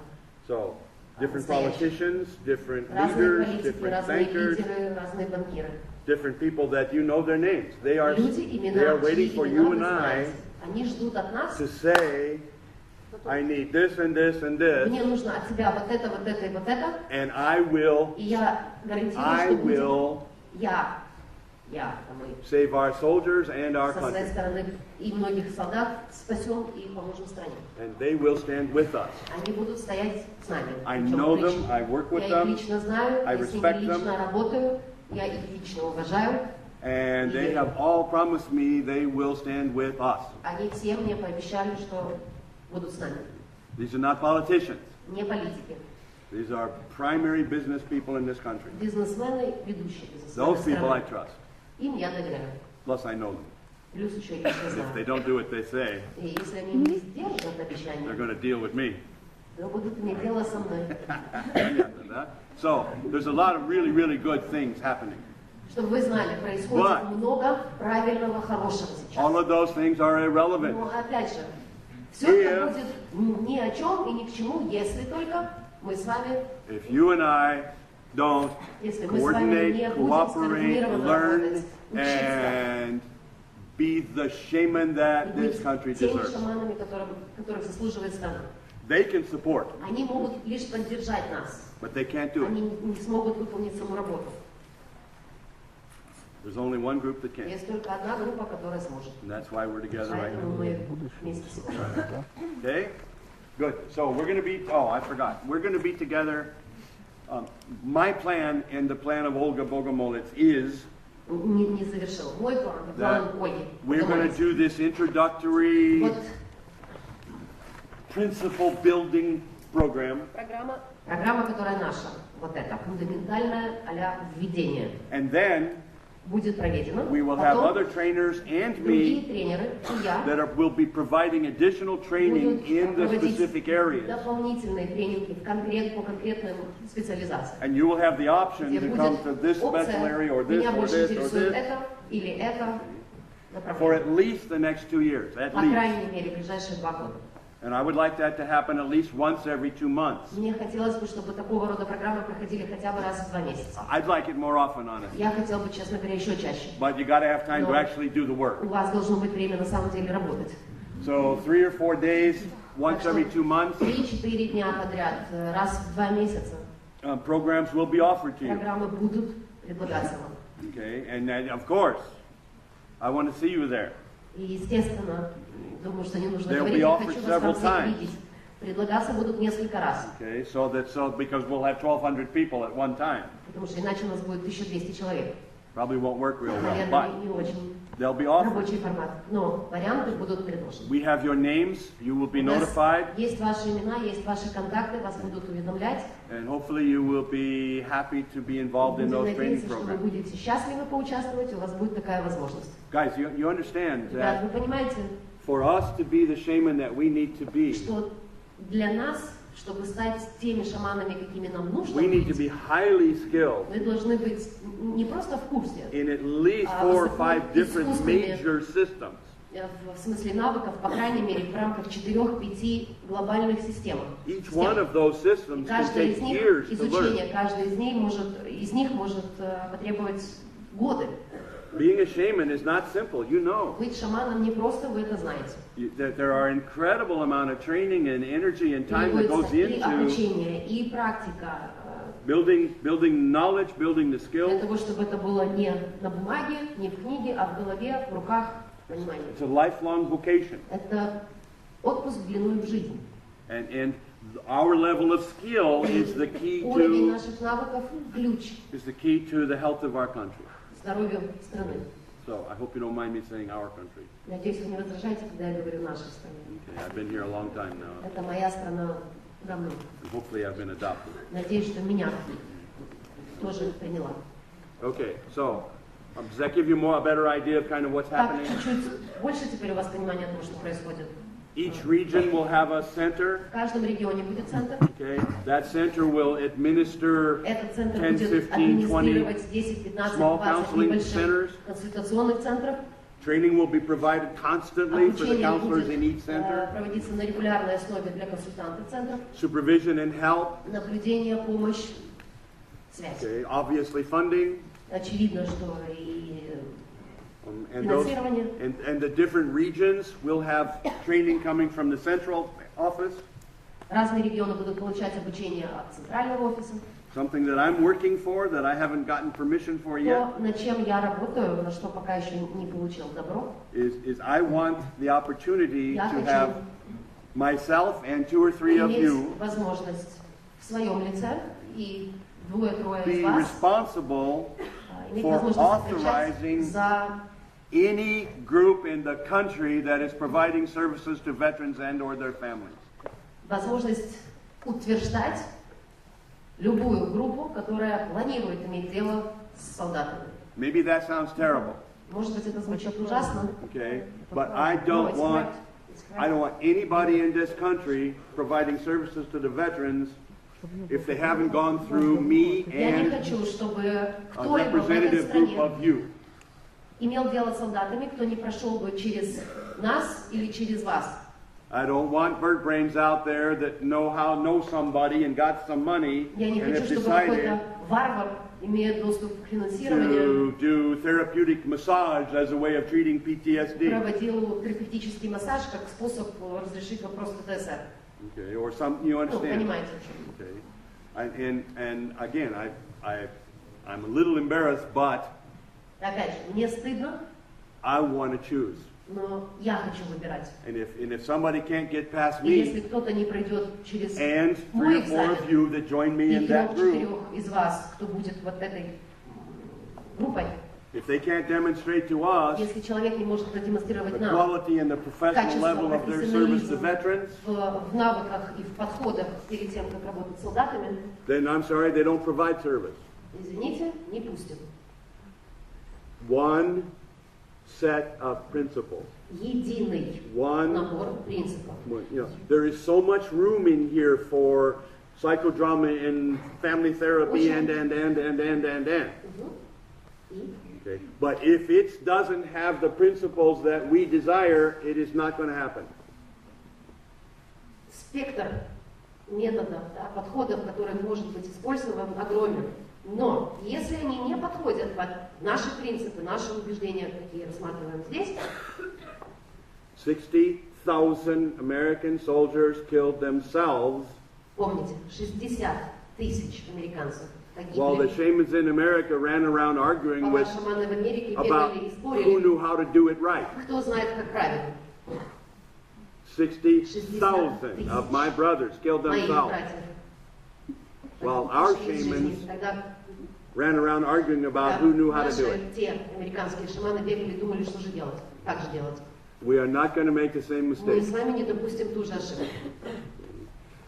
So, different Настоящих. politicians, different разные leaders, политики, different разные bankers, лидеры, разные банкиры. different people that you know their names. They are Люди, имена, waiting чьи for имена you вы and I знаете. Они ждут от нас, to say, I need this and this and this, мне нужно от тебя вот это и вот это, and I will и я гарантирую, что будет я, мы save our soldiers and our со своей country. стороны и многих солдат спасем и поможем стране. And they will stand with us. Они будут стоять с нами. I Причем know them, лично. I work with Я их them, лично знаю, I я с ними respect лично them. работаю, я их лично уважаю. and they have all promised me they will stand with us. Они все мне пообещали, что будут с нами. These are not politicians. Не политики. These are primary business people in this country. Бизнесмены, ведущие Those бизнесмены people I страны. trust. Им я доверяю. Plus I know them. Плюс еще лично If they знаю. don't do what they say, И если они не сделают это they're обещание, going to deal with me. то будут иметь дело со мной. So there's a lot of really, really good things happening. Чтобы вы знали, происходит But много правильного, хорошего all сейчас. of those things are irrelevant. Но опять же, все это будет ни о чем и ни к чему, если только мы с вами, If you and I don't если мы с вами не coordinate, будем cooperate, скоординированно learn, работать, учиться and be the shaman и that this быть country теми deserves. шаманами, которых заслуживает страна. They can support, Они могут лишь поддержать нас. but they can't do Они it. не смогут выполнить саму работу. There's only one group that can. Есть только одна группа, которая сможет. And that's why we're together right Поэтому now. мы вместе сегодня. Okay? Good. So we're going to be, oh, I forgot. We're going to be together My plan and the plan of Olga Bogomolets is не завершил. Мой план, план that Ольги. we're going to do this introductory Вот principle building program, программа, которая наша, вот эта, фундаментальная а-ля введение, and then будет проведена. we will have Потом other trainers and другие me тренеры и я that will be providing additional training будут in the проводить specific areas. дополнительные тренинги по конкретным специализациям. And you will have the option Где to будет come to this special опция, area or this меня or больше this or интересует this это или это for направление. at least the next 2 years, at По least. крайней мере, в ближайшие 2 года. And I would like that to happen at least once every 2 months. Мне хотелось бы, чтобы такого рода программы проходили хотя бы раз в 2 месяца. I'd like it more often, honestly. Я хотел бы, честно говоря, еще чаще. But you got to have time to Но actually do the work. у вас должно быть время на самом деле работать. So 3 or 4 days, once every 2 months, 3-4 дня подряд, раз в 2 месяца programs will be offered to you. программы будут предлагаться вам. Okay, and then, of course, I want to see you there. И, естественно, думаю, что не нужно They'll говорить, be я offered хочу вас там several всех times. видеть. Предлагаться будут несколько раз, Okay, because we'll have 1,200 people at one time. потому что иначе у нас будет 1200 человек. Probably won't work real well, Наверное, but не очень they'll be offered. рабочий формат. Но варианты будут предложены. We have your names, you will be У нас notified, есть ваши имена, есть ваши контакты, вас будут уведомлять. and hopefully you will be happy to be involved in Будем those training надеяться, что вы programs. будете счастливы поучаствовать, у вас будет такая возможность. Guys, you understand Ребят, that вы понимаете, for us to be the shaman that we need to be, что для нас, чтобы стать теми шаманами, какими нам нужно we need to быть, be highly skilled вы должны быть не просто в курсе, in at least 4 or 5 different major systems. в смысле навыков, по крайней мере, в рамках 4-5 глобальных систем. Each one of those И systems can каждая из take них, years to изучение learn. каждой из них может потребовать годы. Being a shaman is not simple, you know. Быть шаманом не просто, вы это знаете. There are incredible amount of training and energy and time that goes Требуется и into обучение, и практика, building knowledge, building the для skills. того, чтобы это было не на бумаге, не в книге, а в голове, в руках, понимание. It's a lifelong vocation. Это отпуск длиной в жизнь. And our level of skill is the key Уровень to наших навыков – ключ the health of our country. к здоровью страны. So I hope you don't mind me saying our country. Надеюсь, вы не возражаете, когда я говорю «наша страна». Okay, I've been here a long time now, Это моя страна давно. and hopefully I've been adopted. Надеюсь, что меня тоже приняла. Okay, so does that give you a better idea of kind of what's Так, happening? чуть-чуть больше теперь у вас понимания того, что происходит. Each region will have a center. В каждом регионе будет центр. Okay, that center will administer Этот центр 10, будет 15, 20 администрировать 10, 15, small 20 counseling небольших centers. консультационных центров. Training will be provided constantly for the Обучение counselors in each будет center. проводиться на регулярной основе для консультантов центров. Supervision and help. Наблюдение, помощь, связь. Okay, obviously funding. Очевидно, что и And those финансирование. and the different regions will have training coming from the central office. Разные регионы будут получать обучение от центрального офиса. Something that I'm working for that I haven't gotten permission for yet То, над чем я работаю, на что пока еще не получил добро, is I want the opportunity я to хочу have myself and 2 or 3 of иметь you возможность в своем лице и 2-3 be из вас responsible иметь for возможность authorizing отвечать за any group in the country that is providing services to veterans and or their families. возможность утверждать любую группу, которая планирует иметь дело с солдатами. Maybe that sounds terrible, Может быть, это звучит ужасно. okay? But I don't want anybody in this country providing services to the veterans if they haven't gone through me Я не and хочу, чтобы a кто-либо в этой representative group стране of you. имел дело с солдатами, кто не прошел бы через нас или через вас. I don't want bird brains out there that know somebody and got some money Я не and хочу, have чтобы decided какой-то варвар, имея доступ к финансированию, to do therapeutic massage as a way of treating PTSD. проводил терапевтический массаж как способ разрешить вопрос ПТСР. Okay, or some, you Ну, understand? понимаете, о чем. Okay, and again, I'm a little embarrassed, but Опять же, мне стыдно, I want to choose. Но я хочу выбирать. And if somebody can't get past И если me, кто-то не пройдет через and 3 мой or 4 экзамен, of you that join me и in that group, 3-4 из вас, кто будет вот этой группой, if they can't demonstrate to us если человек не может продемонстрировать the нам quality and the professional level of their service to veterans, в навыках и в подходах перед тем, как работать с солдатами, then I'm sorry, they don't provide service. извините, не пустим. One set of principles. Единый One, набор принципов. there is so much room in here for psychodrama and family therapy and. Okay. But if it doesn't have the principles that we desire, it is not going to happen. Спектр методов, да, подходов, которые может быть использован, огромен. Но если они не подходят под наши принципы, наши убеждения, какие рассматриваем здесь, 60,000 American soldiers killed themselves, помните, 60 тысяч американцев while the погибли, shamans in America ran around arguing пока with шаманы в Америке about бегали и who спорили, knew how to do it right. кто знает, как правильно. 60,000 of my brothers killed Моих themselves, братьев. while our Ушли из жизни. shamans Тогда ran around arguing about who knew how to do наши, it. те американские шаманы бегали и думали, что же делать, как же делать. We are not going to make the same Мы mistake. с вами не допустим ту же ошибку.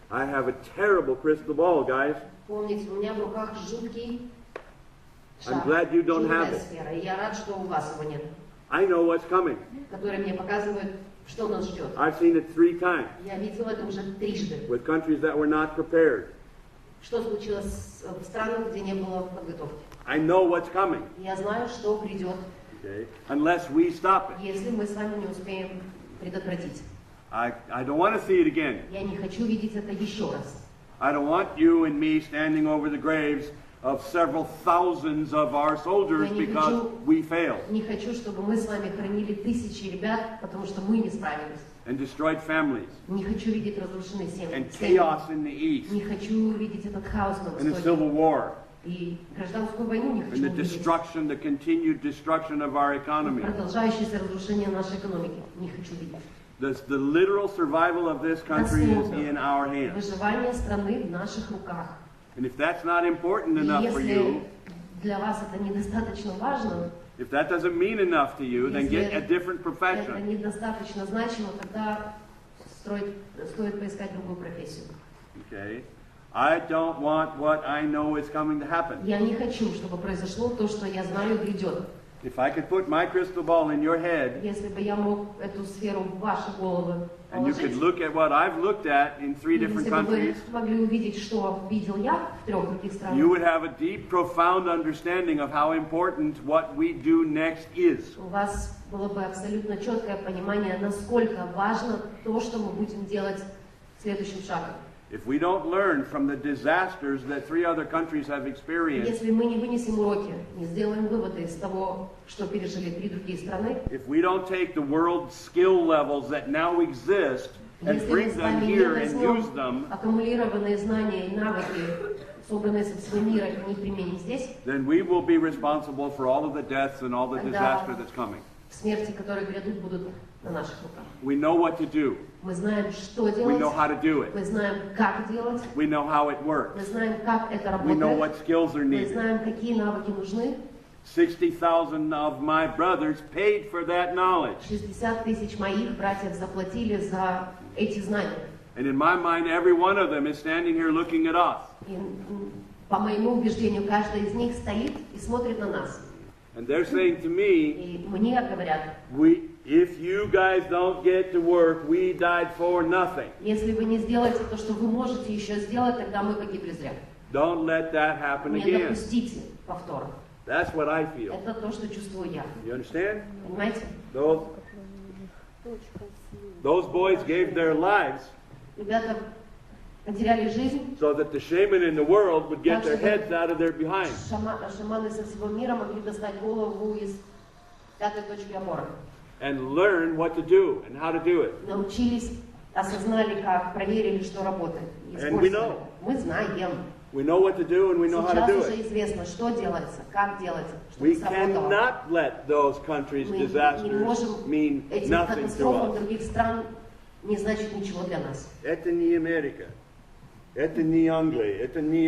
I have a terrible crystal ball, guys. Помните, у меня в руках жуткий шар, I'm glad you don't have жуткая it. сфера, и я рад, что у вас его нет, I know what's coming. который мне показывает, что нас ждет. I've seen it 3 times Я видела это уже трижды. with countries that were not prepared. Что случилось в странах, где не было подготовки. I know what's coming, Я знаю, что придет, okay? Unless we stop it. если мы с вами не успеем предотвратить. I don't want to see it again. Я не хочу видеть это еще раз. I don't want you and me standing over the graves of several thousands of our soldiers because we failed Не хочу, чтобы мы с вами хранили тысячи ребят, потому что мы не справились. and destroyed families Не хочу видеть разрушенные and семьи. chaos in the east Не хочу видеть этот хаос на and the Востоке. civil war И гражданскую войну не and хочу the увидеть. destruction, the continued destruction of our economy. Продолжающееся разрушение нашей экономики не хочу видеть. The literal survival of this country is in our hands. Выживание страны в наших руках. And if that's not important И enough for если you, для вас это недостаточно важно, if that doesn't mean enough to you, then get a different это profession. недостаточно значимо, тогда стоит поискать другую профессию. Okay? I don't want what I know is coming to happen. Я не хочу, чтобы произошло то, что я знаю грядет. If I could put my crystal ball in your head, Если бы я мог эту сферу в ваши головы and you could положить, look at what I've looked at in 3 different если бы вы countries, могли увидеть, что видел я в 3 других you странах, would have a deep, profound understanding of how important what we do next is. у вас было бы абсолютно четкое понимание, насколько важно то, что мы будем делать следующим шагом. If we don't learn from the disasters that 3 other countries have experienced, Если мы не вынесем уроки, не сделаем выводы из того, что пережили 3 другие страны, if we don't take the world skill levels that now exist and если мы bring с them вами не here and use возьмем them, аккумулированные знания и навыки, собранные со всего мира, и не применим здесь, then we will be responsible for all of the deaths and all the Тогда disaster that's coming. смерти, которые грядут, будут на наших руках. We know what to do. Мы знаем, что We know делать, how to do it. мы знаем, как делать, We know how it works. мы знаем, как это We know работает, what skills are мы needed. знаем, какие навыки нужны. 60,000 of my brothers paid for that knowledge. 60 тысяч моих братьев заплатили за эти знания. And in my mind, every one of them is standing here looking at us. И, по моему убеждению, каждый из них стоит и смотрит на нас. And they're saying to me, И мне говорят, if you guys don't get to work, we died for nothing. если вы не сделаете то, что вы можете еще сделать, тогда мы погибли зря. Don't let that happen Не again. допустите повтора. That's what I feel. Это то, что чувствую я. You understand? Понимаете? Those boys gave their lives Ребята потеряли жизнь, so that the shaman in the world would get their heads out of their behind. шаманы со всего мира могли достать голову из 5-й точки опоры. And learn what to do and how to do it. Научились, осознали как, проверили, что работает. And we know. Мы знаем. We know what to do and we know how to do Сейчас уже it. известно, что делается, как делается, чтобы We сработало. cannot let those countries' Мы не disasters можем mean этим nothing to катастрофам us. других стран не значит ничего для нас. Это не Америка. Это не Англия. Это не.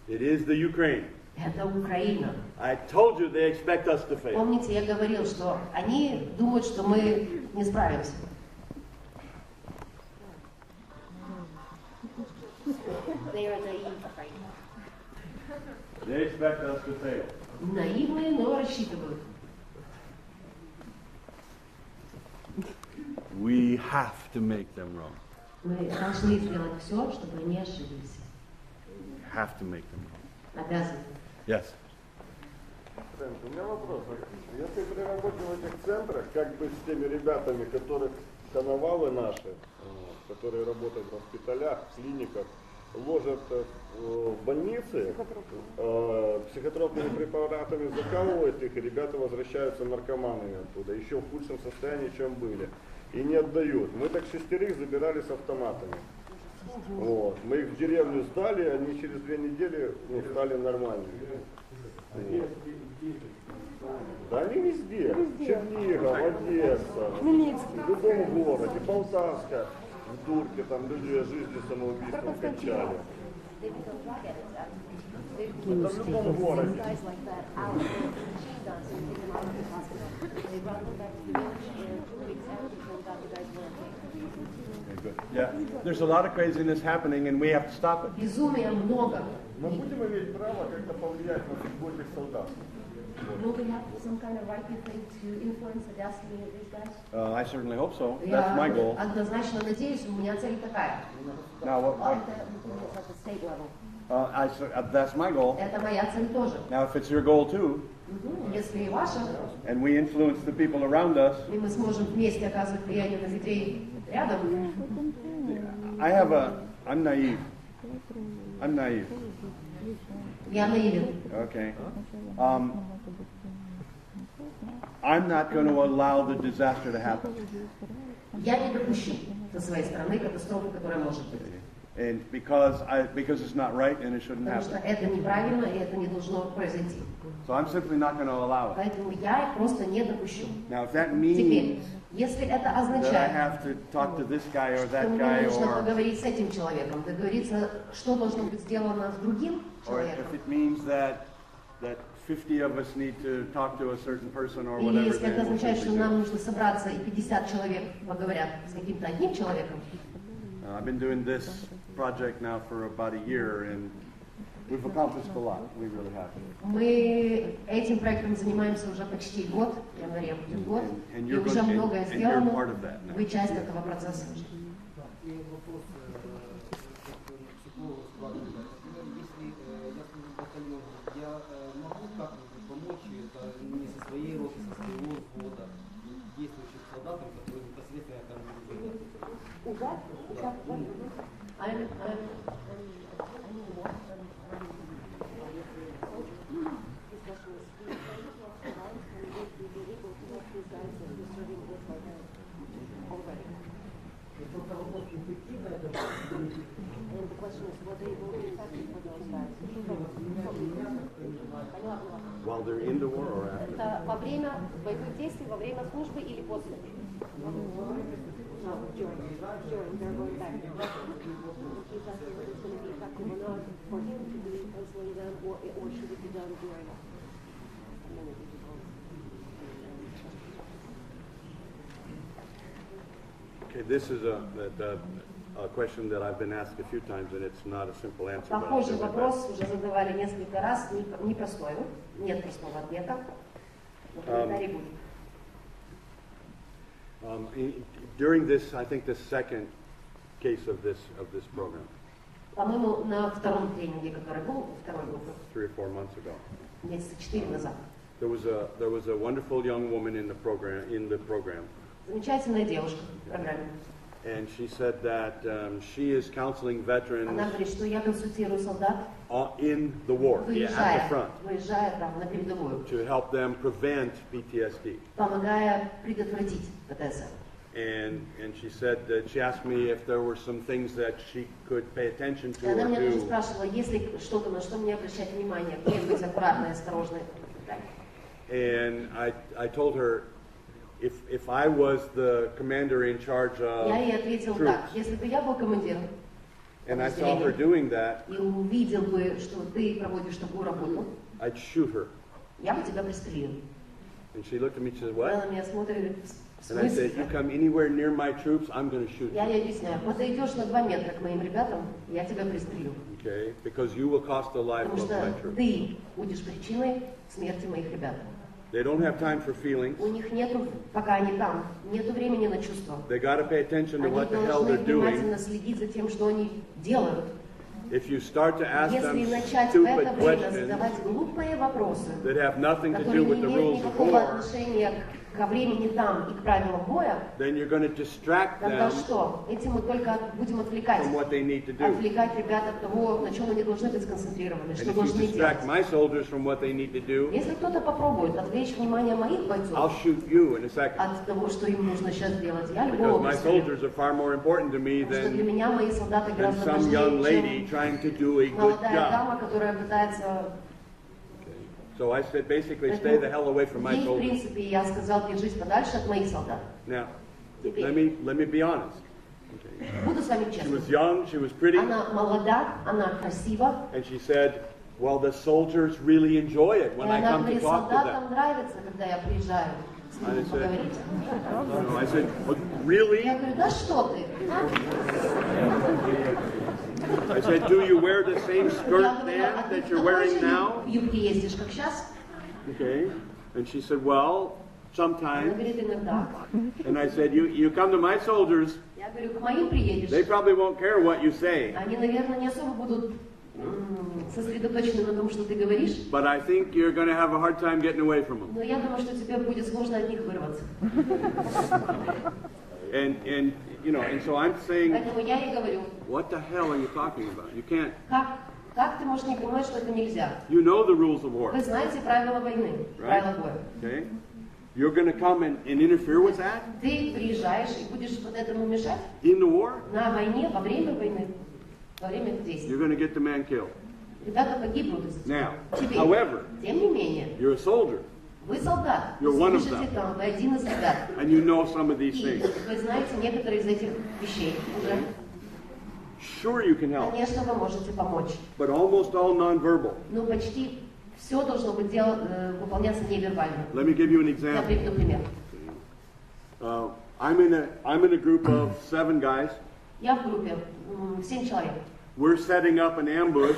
It is the Ukraine. Это Украина. I told you they expect us to fail. Помните, я говорил, что они думают, что мы не справимся. They expect us to fail. Наивные, но рассчитывают. We have to make them wrong. Мы должны сделать все, чтобы они ошиблись. Have to make them wrong. Обязаны. Yes. У меня вопрос. Если при работе в этих центрах, как быть с теми ребятами, которых коновалы наши, которые работают в госпиталях, в клиниках, ложат в больницы, психотропными препаратами закалывают их, и ребята возвращаются наркоманами оттуда, еще в худшем состоянии, чем были, и не отдают. Мы так 6 забирали с автоматами. Вот. Мы их в деревню сдали, они через 2 недели стали нормальными. Вот. Да они везде. Чернигов, Одесса, в любом городе, Полтавска, в Дурке, там люди жизнью самоубийством кончали. Это в любом городе. Yeah. There's a lot of craziness happening and we have to stop it. Безумия много. Мы будем иметь право как-то повлиять на судьбу этих солдат. Do we have some kind of right, you think, to influence the destiny of these guys? I certainly hope so. That's my goal. Я однозначно надеюсь, у меня цель такая. Now, that's my goal. Это моя цель тоже. Now, if it's your goal too, Если и ваша, and we influence the people around us, и мы сможем вместе оказывать влияние на людей рядом. I'm naive. Я наивен. Okay. I'm not going to allow the disaster to happen. Я не допущу со своей стороны катастрофы, которая может быть. And because it's not right and it shouldn't Потому что happen. это неправильно и это не должно произойти. So I'm simply not going to allow it. Поэтому я просто не допущу. Now, if that Теперь, means если это that I означает, have to talk to this guy or что that мне guy, нужно or поговорить с этим человеком, договориться, что должно быть сделано с другим if человеком, it means that 50 of us need to talk to a certain person or или whatever, если это then we'll означает, что simply do нам it. нужно собраться и 50 человек поговорят с каким-то одним человеком. I've been doing this project now for about a year, and we've accomplished a lot. We really have. Мы этим проектом занимаемся уже почти год, в январе будет год, And и you're уже going- многое and you're сделано. part of that now. Вы часть этого процесса. И вопрос психолога спрашивает. Например, если я служу в батальоне, я могу как-нибудь помочь, это не со своей роты, со своего взвода, действующим солдатам, которые непосредственно там будут. While they're in the war or after? Это во время боевых действий, во время службы или после? Okay, this is a question that I've been asked a few times, and it's not a simple answer. But I'll Похожий do my вопрос best. уже задавали несколько раз, непростой, нет простого ответа. Но комментарий будет. During this, I think the second case of this program, По-моему, на втором тренинге, который был, второй группы, 3 or 4 months ago, месяца 4 назад, there was a wonderful young woman in the program. замечательная девушка в программе. And she said that she is counseling veterans Она говорит, что я консультирую солдат, in the war, at the front, выезжая там на передовую, to help them prevent PTSD. помогая предотвратить ПТС. And she said that she asked me if there were some things that she could pay attention to Она or меня тоже do. спрашивала, есть ли что-то, на что мне обращать внимание, где быть аккуратной, осторожной. And I told her if I was the commander in charge of Я ей ответил так, troops, если бы я был командиром and I saw her doing that, и увидел бы, что ты проводишь такую работу, I'd shoot her. я бы тебя пристрелил. And she looked at me and said, Она what? на меня смотрит и говорит, в And I said, you смысле? come anywhere near my troops, I'm going to shoot Я you. ей объясняю, подойдешь на 2 метра к моим ребятам, я тебя пристрелю. Okay? Because you will cost the life Потому of my что troops. ты будешь причиной смерти моих ребят. They don't have time for feelings. У них нету, пока они там, нету времени на чувства. They got to pay attention to Они what the hell должны they're doing. внимательно следить за тем, что они делают. If you start to ask them Если начать в это stupid время questions задавать глупые вопросы, that have nothing to do которые with не the имеют rules of никакого war, отношения ко времени там и к правилам боя, then you're going to distract тогда them что? Этим мы только будем отвлекать. from what they need to do. Отвлекать ребят от того, на чем они должны быть сконцентрированы, And что if you должны distract делать. my soldiers from what they need to do, Если кто-то попробует отвлечь внимание моих I'll бойцов shoot you in a second. от того, что им нужно сейчас делать, я Because любого my пристрелю. soldiers are far more important to me Потому что для than меня мои солдаты гораздо some young важнее, lady чем trying to do a good молодая job. дама, которая пытается... So I said, basically, stay the hell away from my Ей, в soldiers. принципе, я сказал, держись подальше от моих солдат. Now, Теперь, let me be honest. Okay. буду с вами She честна. was young, she was pretty, Она молода, она красива. and she said, well, the soldiers really enjoy it И when I она come to говорит, talk to them. солдатам нравится, когда я приезжаю с ними Она поговорить. I said, well, really? Я говорю, да что ты? I said, do you wear the same skirt Я говорю, then а ты that в you're такой wearing же now? юбке ездишь, как сейчас? Okay. And she said, well, Она sometimes. говорит, иногда. And I said, you come to my soldiers, Я говорю, к моим приедешь. they probably won't care what you say. Они, наверное, не особо будут сосредоточены на том, что ты говоришь. But I think you're going to have a hard time getting away from them. Но я думаю, что тебе будет сложно от них вырваться. And you know, and so I'm saying, Поэтому я ей говорю, what the hell are you talking about? You can't. как ты можешь не понимать, что это нельзя? You know the rules of war, Вы знаете правила войны, right? правила боя. Okay. You're going to come and interfere with that Ты приезжаешь и будешь вот этому мешать in the war? на войне, во время войны, во время действий. You're going to get the man killed. Ребята погибнут из-за тебя. Now, Теперь, however, тем не менее, you're a soldier вы солдат, You're вы one of слышите them. там, вы один из ребят. and you know some of these И things. вы знаете некоторые из этих вещей уже. Sure, you can help, Конечно, вы можете помочь. but almost all nonverbal. Но почти все должно быть выполняться невербально. Let me give you an Я example. приведу пример. I'm in a group of 7 guys. Я в группе 7 человек. We're setting up an ambush,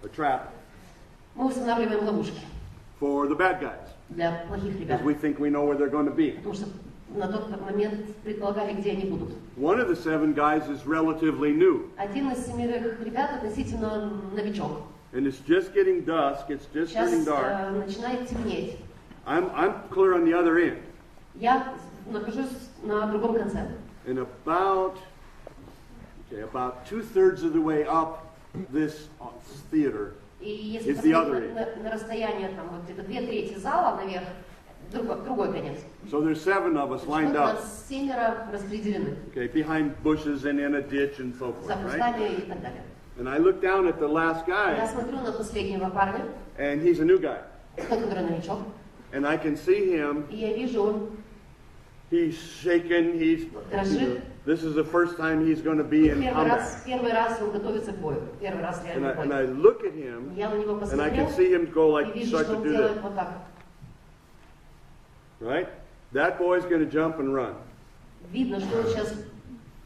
a trap, Мы устанавливаем ловушки for the bad guys, для плохих ребят. because we think we know where they're going to be. Потому что на тот момент предполагали, где они будут. One of the 7 guys is relatively new, Один из 7 ребят относительно новичок. and it's just getting dusk. It's just Сейчас turning dark. начинает темнеть. I'm clear on the other end, Я нахожусь на другом конце. and about 2/3 of the way up this theater. И если It's the other посмотреть на расстояние там вот где-то 2/3 зала наверх, другой конец. So there's 7 of us lined Вот up, нас 7 распределены okay, behind bushes and in a ditch and so за forth, right? кустами и так далее. And I look down at the last Я guy, смотрю на последнего парня, and he's a new guy, тот, который новичок, and I can see him. и я вижу, он He's shaken. дрожит. This is the first time he's going to be in combat. Первый раз он готовится к бою. Первый раз And реально I бой. look at him, Я на него and I can посмотрел see him go и like вижу, start что to он do делает this, вот так. right? That boy's going to jump and run. Видно, что он сейчас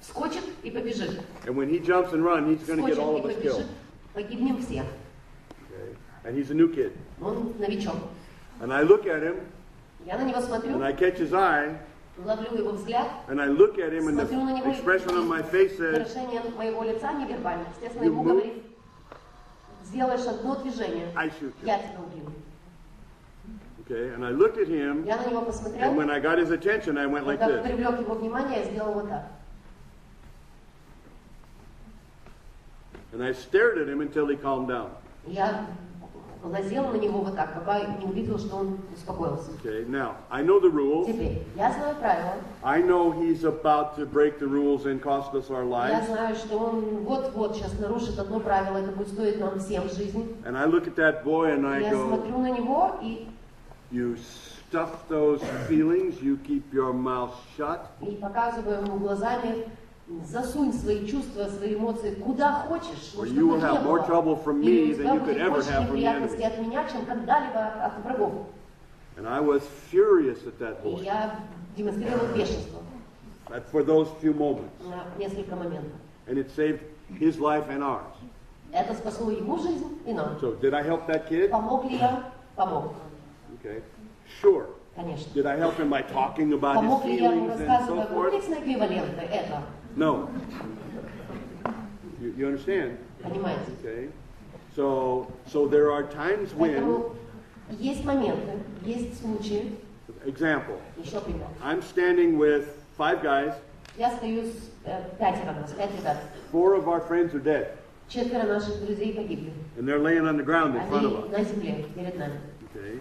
вскочит и побежит. And when he jumps and runs, he's going to get all Вскочит of и us побежит. killed. Погибнем все. Okay? And he's a new kid. Он новичок. And I look at him, Я на него смотрю, and I catch his eye, ловлю его взгляд, and I look at him, and смотрю на the него, expression on my face says, выражение моего лица невербально. Естественно, You ему move. говорит, сделаешь одно движение, I shoot you. я тебя убью. Okay? And I looked at him, Я на него and посмотрел, when I got his attention, I went like когда this. привлек его внимание, я сделал вот так. And I stared at him until he calmed down. Я глазел на него вот так, пока не увидел, что он успокоился. Okay, now, I know the rules. Теперь, я знаю правила. I know he's about to break the rules and cost us our Я lives. знаю, что он вот-вот сейчас нарушит одно правило, это будет стоить нам всем жизнь. And I look at that boy and I Я go, смотрю на него и you stuff those feelings, you keep your mouth shut. показываю ему глазами, засунь свои чувства, свои эмоции куда хочешь, Or чтобы you will не have more было. trouble from И me у тебя than you could будет ever больше have from the неприятностей enemy. от меня, чем когда-либо от врагов. And I was furious at that И boy я демонстрировал бешенство for those few moments. на несколько моментов. And it saved his life and ours. Это спасло ему жизнь и нам. So did I help that kid? Помог ли я? Помог. Okay. Sure. Конечно. Did I help him by talking about his Помог ли я ему, feelings and so рассказывая forth? комплексные эквиваленты? Это. No. You understand? Понимаете? Okay. So there are times when, Поэтому есть моменты, есть случаи. example, Еще пример. I'm standing with 5 guys, Я стою с 5 ребят. 4 of our friends are dead, 4 наших друзей погибли. and they're laying on the ground in front of Они us. на земле перед нами. Okay.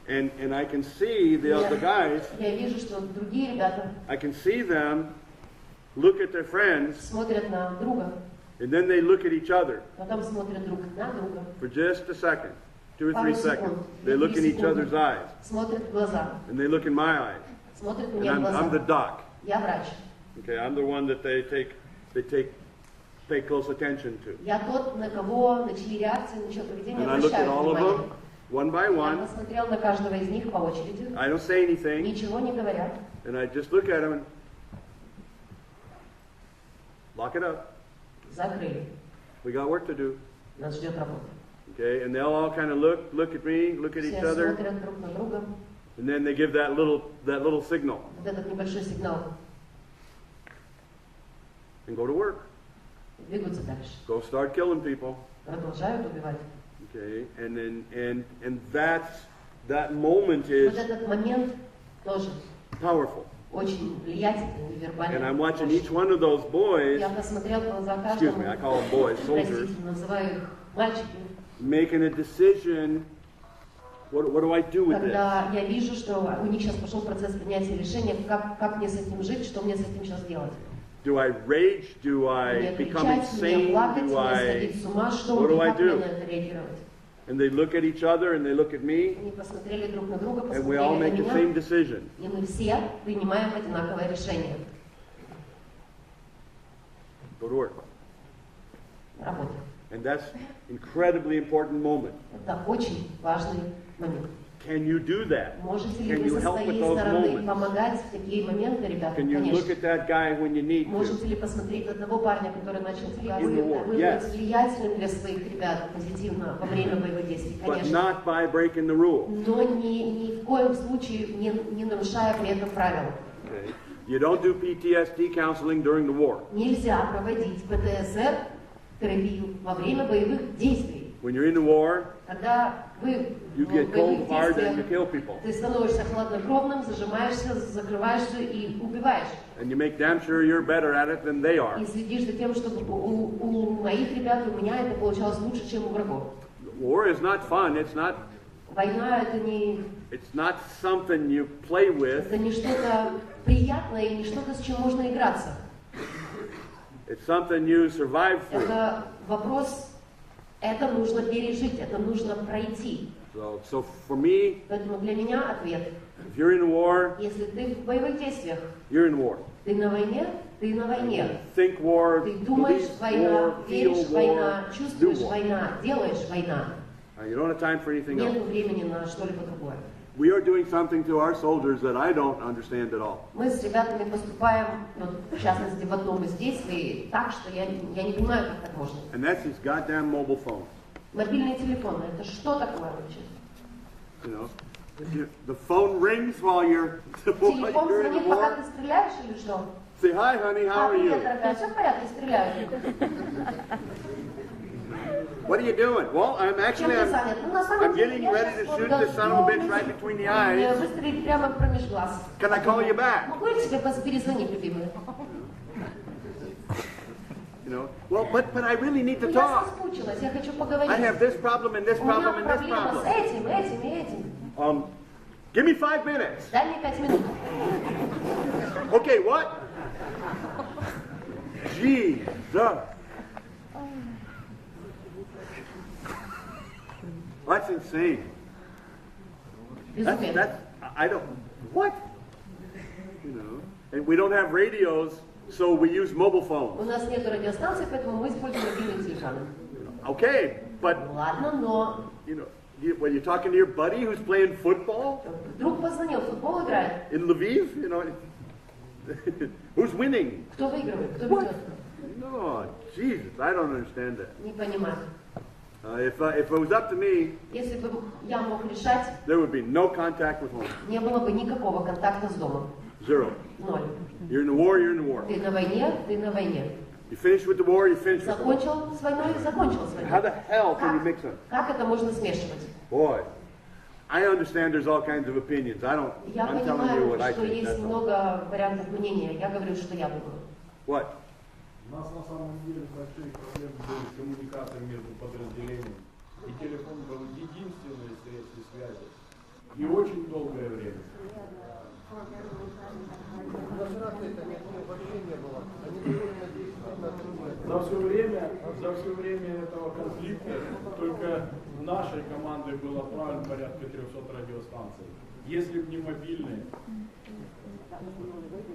And I can see the guys, Я вижу, что другие ребята I can see them look at their friends, смотрят на друга, and then they look at each other потом смотрят друг на друга, for just a second, 2 or 3 Пару seconds. секунд, They look in 2-3 each other's секунды. eyes, Смотрят в глаза, and they look in my eyes. смотрят And мне в I'm the глаза. doc. Я врач. Okay, I'm the one that they pay close attention to. Я тот, на кого, на чьи реакции, на чье поведение And I look at обращают all of внимание. them, one by Я one. посмотрел на каждого из них по очереди, I don't say anything, ничего не говорят, and I just look at them and lock it up. закрыли. We got work to do. Нас ждет работа. Okay, and they'll all kind of look at me, look at each Все other, смотрят друг на друга. and then they give that little signal Вот этот небольшой сигнал. and go to work. Двигаются дальше. Go start killing people. Продолжают убивать. Okay, and that moment is Вот этот момент тоже powerful. очень влиятельный, вербальный. And I'm watching each one of those boys, Я посмотрел в глаза excuse каждому, me, I call them boys, soldiers, простите, называю их мальчики, making a decision. What do I do with this? когда я вижу, что у них сейчас пошел процесс принятия решения, как мне с этим жить, что мне с этим сейчас делать. Do I rage? Do I Мне become кричать, мне insane? плакать, Do мне I? сходить с ума, что What do I как мне do? на это реагировать. And they look at each other and they look at me, Они посмотрели друг на друга, and we all посмотрели make на the same меня, decision. и мы все принимаем одинаковое решение. Go to work. Работа. And that's incredibly important moment. Это очень важный момент. Can you do that? Можете ли Can вы you со help with своей those стороны moments? помогать в такие моменты, ребята? Can you look Конечно. at that guy when you need to? Можете ли посмотреть на того парня, который начал war, yes. быть влиятельным для своих ребят позитивно во время боевых действий? But Конечно. not by breaking the rule. Но ни в коем случае не нарушая при этом правила. Okay? You don't do PTSD counseling during the war. Нельзя проводить ПТСР терапию во время боевых действий. When you're in the war, Когда вы you в get боевых cold-hearted and you действиях, kill people. ты становишься хладнокровным, зажимаешься, закрываешься и убиваешь. And you make damn sure you're better at it than they are. И следишь за тем, чтобы у моих ребят, у меня это получалось лучше, чем у врагов. War is not fun. Война это не Something you play with. это не что-то приятное и не что-то, с чем можно играться. It's something you survive through. Это вопрос, это нужно пережить, это нужно пройти. So for me, Поэтому для меня ответ: if you're in war, если ты в боевых действиях, you're in war. ты на войне, ты на войне. Think war, Ты думаешь believe война, war, веришь feel война, war, do чувствуешь war. война, делаешь война. You don't have time for anything Нет else. времени на что-либо другое. We are doing something to our soldiers that I don't understand at all. Мы с ребятами поступаем, вот, в частности, в одном из действий, так, что я не понимаю, как так можно. And that's these goddamn mobile phones. Мобильные телефоны, это что такое вообще? You know, the phone rings while you're Телефон in звонит, the пока war. ты стреляешь или что? Say hi, honey. How are Привет, you? дорогая, все в порядке, стреляю. What are you doing? Well, I'm Чем ты занят? Ну, на самом I'm деле, getting я ready сейчас to вот shoot this son of a bitch готовлюсь right between the eyes. выстрелить прямо промеж глаз. Can I call you back? Могу я тебе перезвонить, любимый? You know, well, but I really need to Я talk. соскучилась, я хочу поговорить. I have this problem and this У меня problem and this проблема с problem. этим и этим. Give me 5 minutes. Дай мне 5 минут. Okay, what? Jesus. That's insane. That's I don't, what? You know, and we don't have radios, so we use mobile У phones. нас нет радиостанции, поэтому мы используем мобильные телефоны. Okay, but, Ладно, но you know, when you're talking to your buddy who's playing football друг позвонил, футбол играет. in Lviv, you know, who's winning? Кто выигрывает, кто ведет? No, Jesus, I don't understand that. Не понимаю. If it was up to me, Если бы я мог решать, there would be no contact with home. не было бы никакого контакта с домом. Zero. Ноль. You're in the war, you're in the war. Ты на войне, ты на войне. You finish with the war, you finish with the war. Закончил с войной, закончил с How войной. the hell can you mix them? Как это можно смешивать? Boy, I understand there's all kinds of opinions. I'm telling you Я what I понимаю, что think. есть That's all. много вариантов мнения. Я говорю, что я думаю. What? У нас на самом деле большие проблемы были с коммуникацией между подразделениями. И телефон был единственное средство связи. И очень долгое время. За все время этого конфликта только нашей командой было отправлено порядка 300 радиостанций. Если бы не мобильные.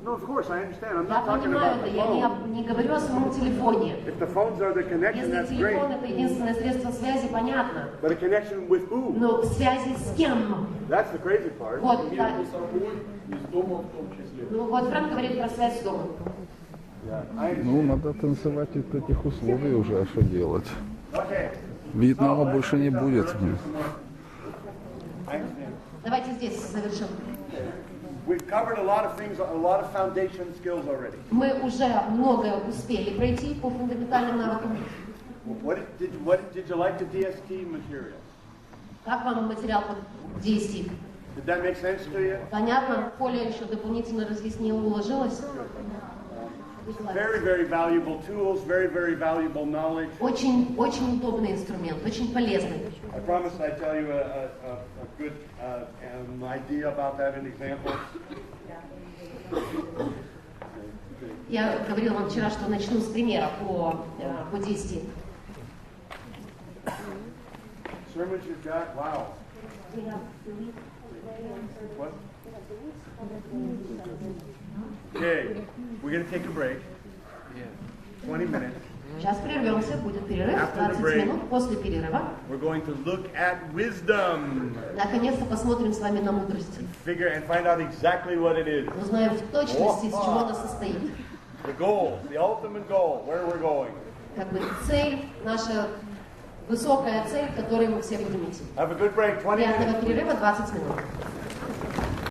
No, of course, I understand. I'm Я not talking понимаю about это, the я phone. не говорю о своем телефоне. If the phones are the connection, Если that's great. телефон это единственное средство связи, понятно. But a connection with who? Но связи с кем? That's the crazy part. Вот, да. Между собой и с домом в том числе. Ну вот Фрэнк говорит про связь с домом. Ну, надо танцевать от этих условий уже, а что делать? Okay. Вьетнама больше не будет. I understand. Давайте здесь завершим. We've covered a lot of things, a lot of foundation skills already. Мы уже многое успели пройти по фундаментальным навыкам. What did you like the DST material? Как вам материал по DST? Did that make sense to you? Понятно? Коля еще дополнительно разъяснил, уложилось. Very, very valuable tools, very, very valuable knowledge. Очень, очень удобный инструмент, очень полезный. I promise I tell you a good idea about that, an example. Я говорила вам вчера, что начну с примера по DST. Sermons you've got, wow. What? Okay, we're going to take a break. 20 minutes. Сейчас прервемся, будет перерыв, After the 20 break. минут. После перерыва We're going to look at wisdom. наконец-то посмотрим с вами на мудрость. Figure and find out exactly what it is. Узнаем в точности, из чего она состоит. The goal, the ultimate goal, where we're going. Как бы цель, наша высокая цель, к которой мы все будем идти. Have a good break, 20 Приятного minutes. перерыва, 20 минут.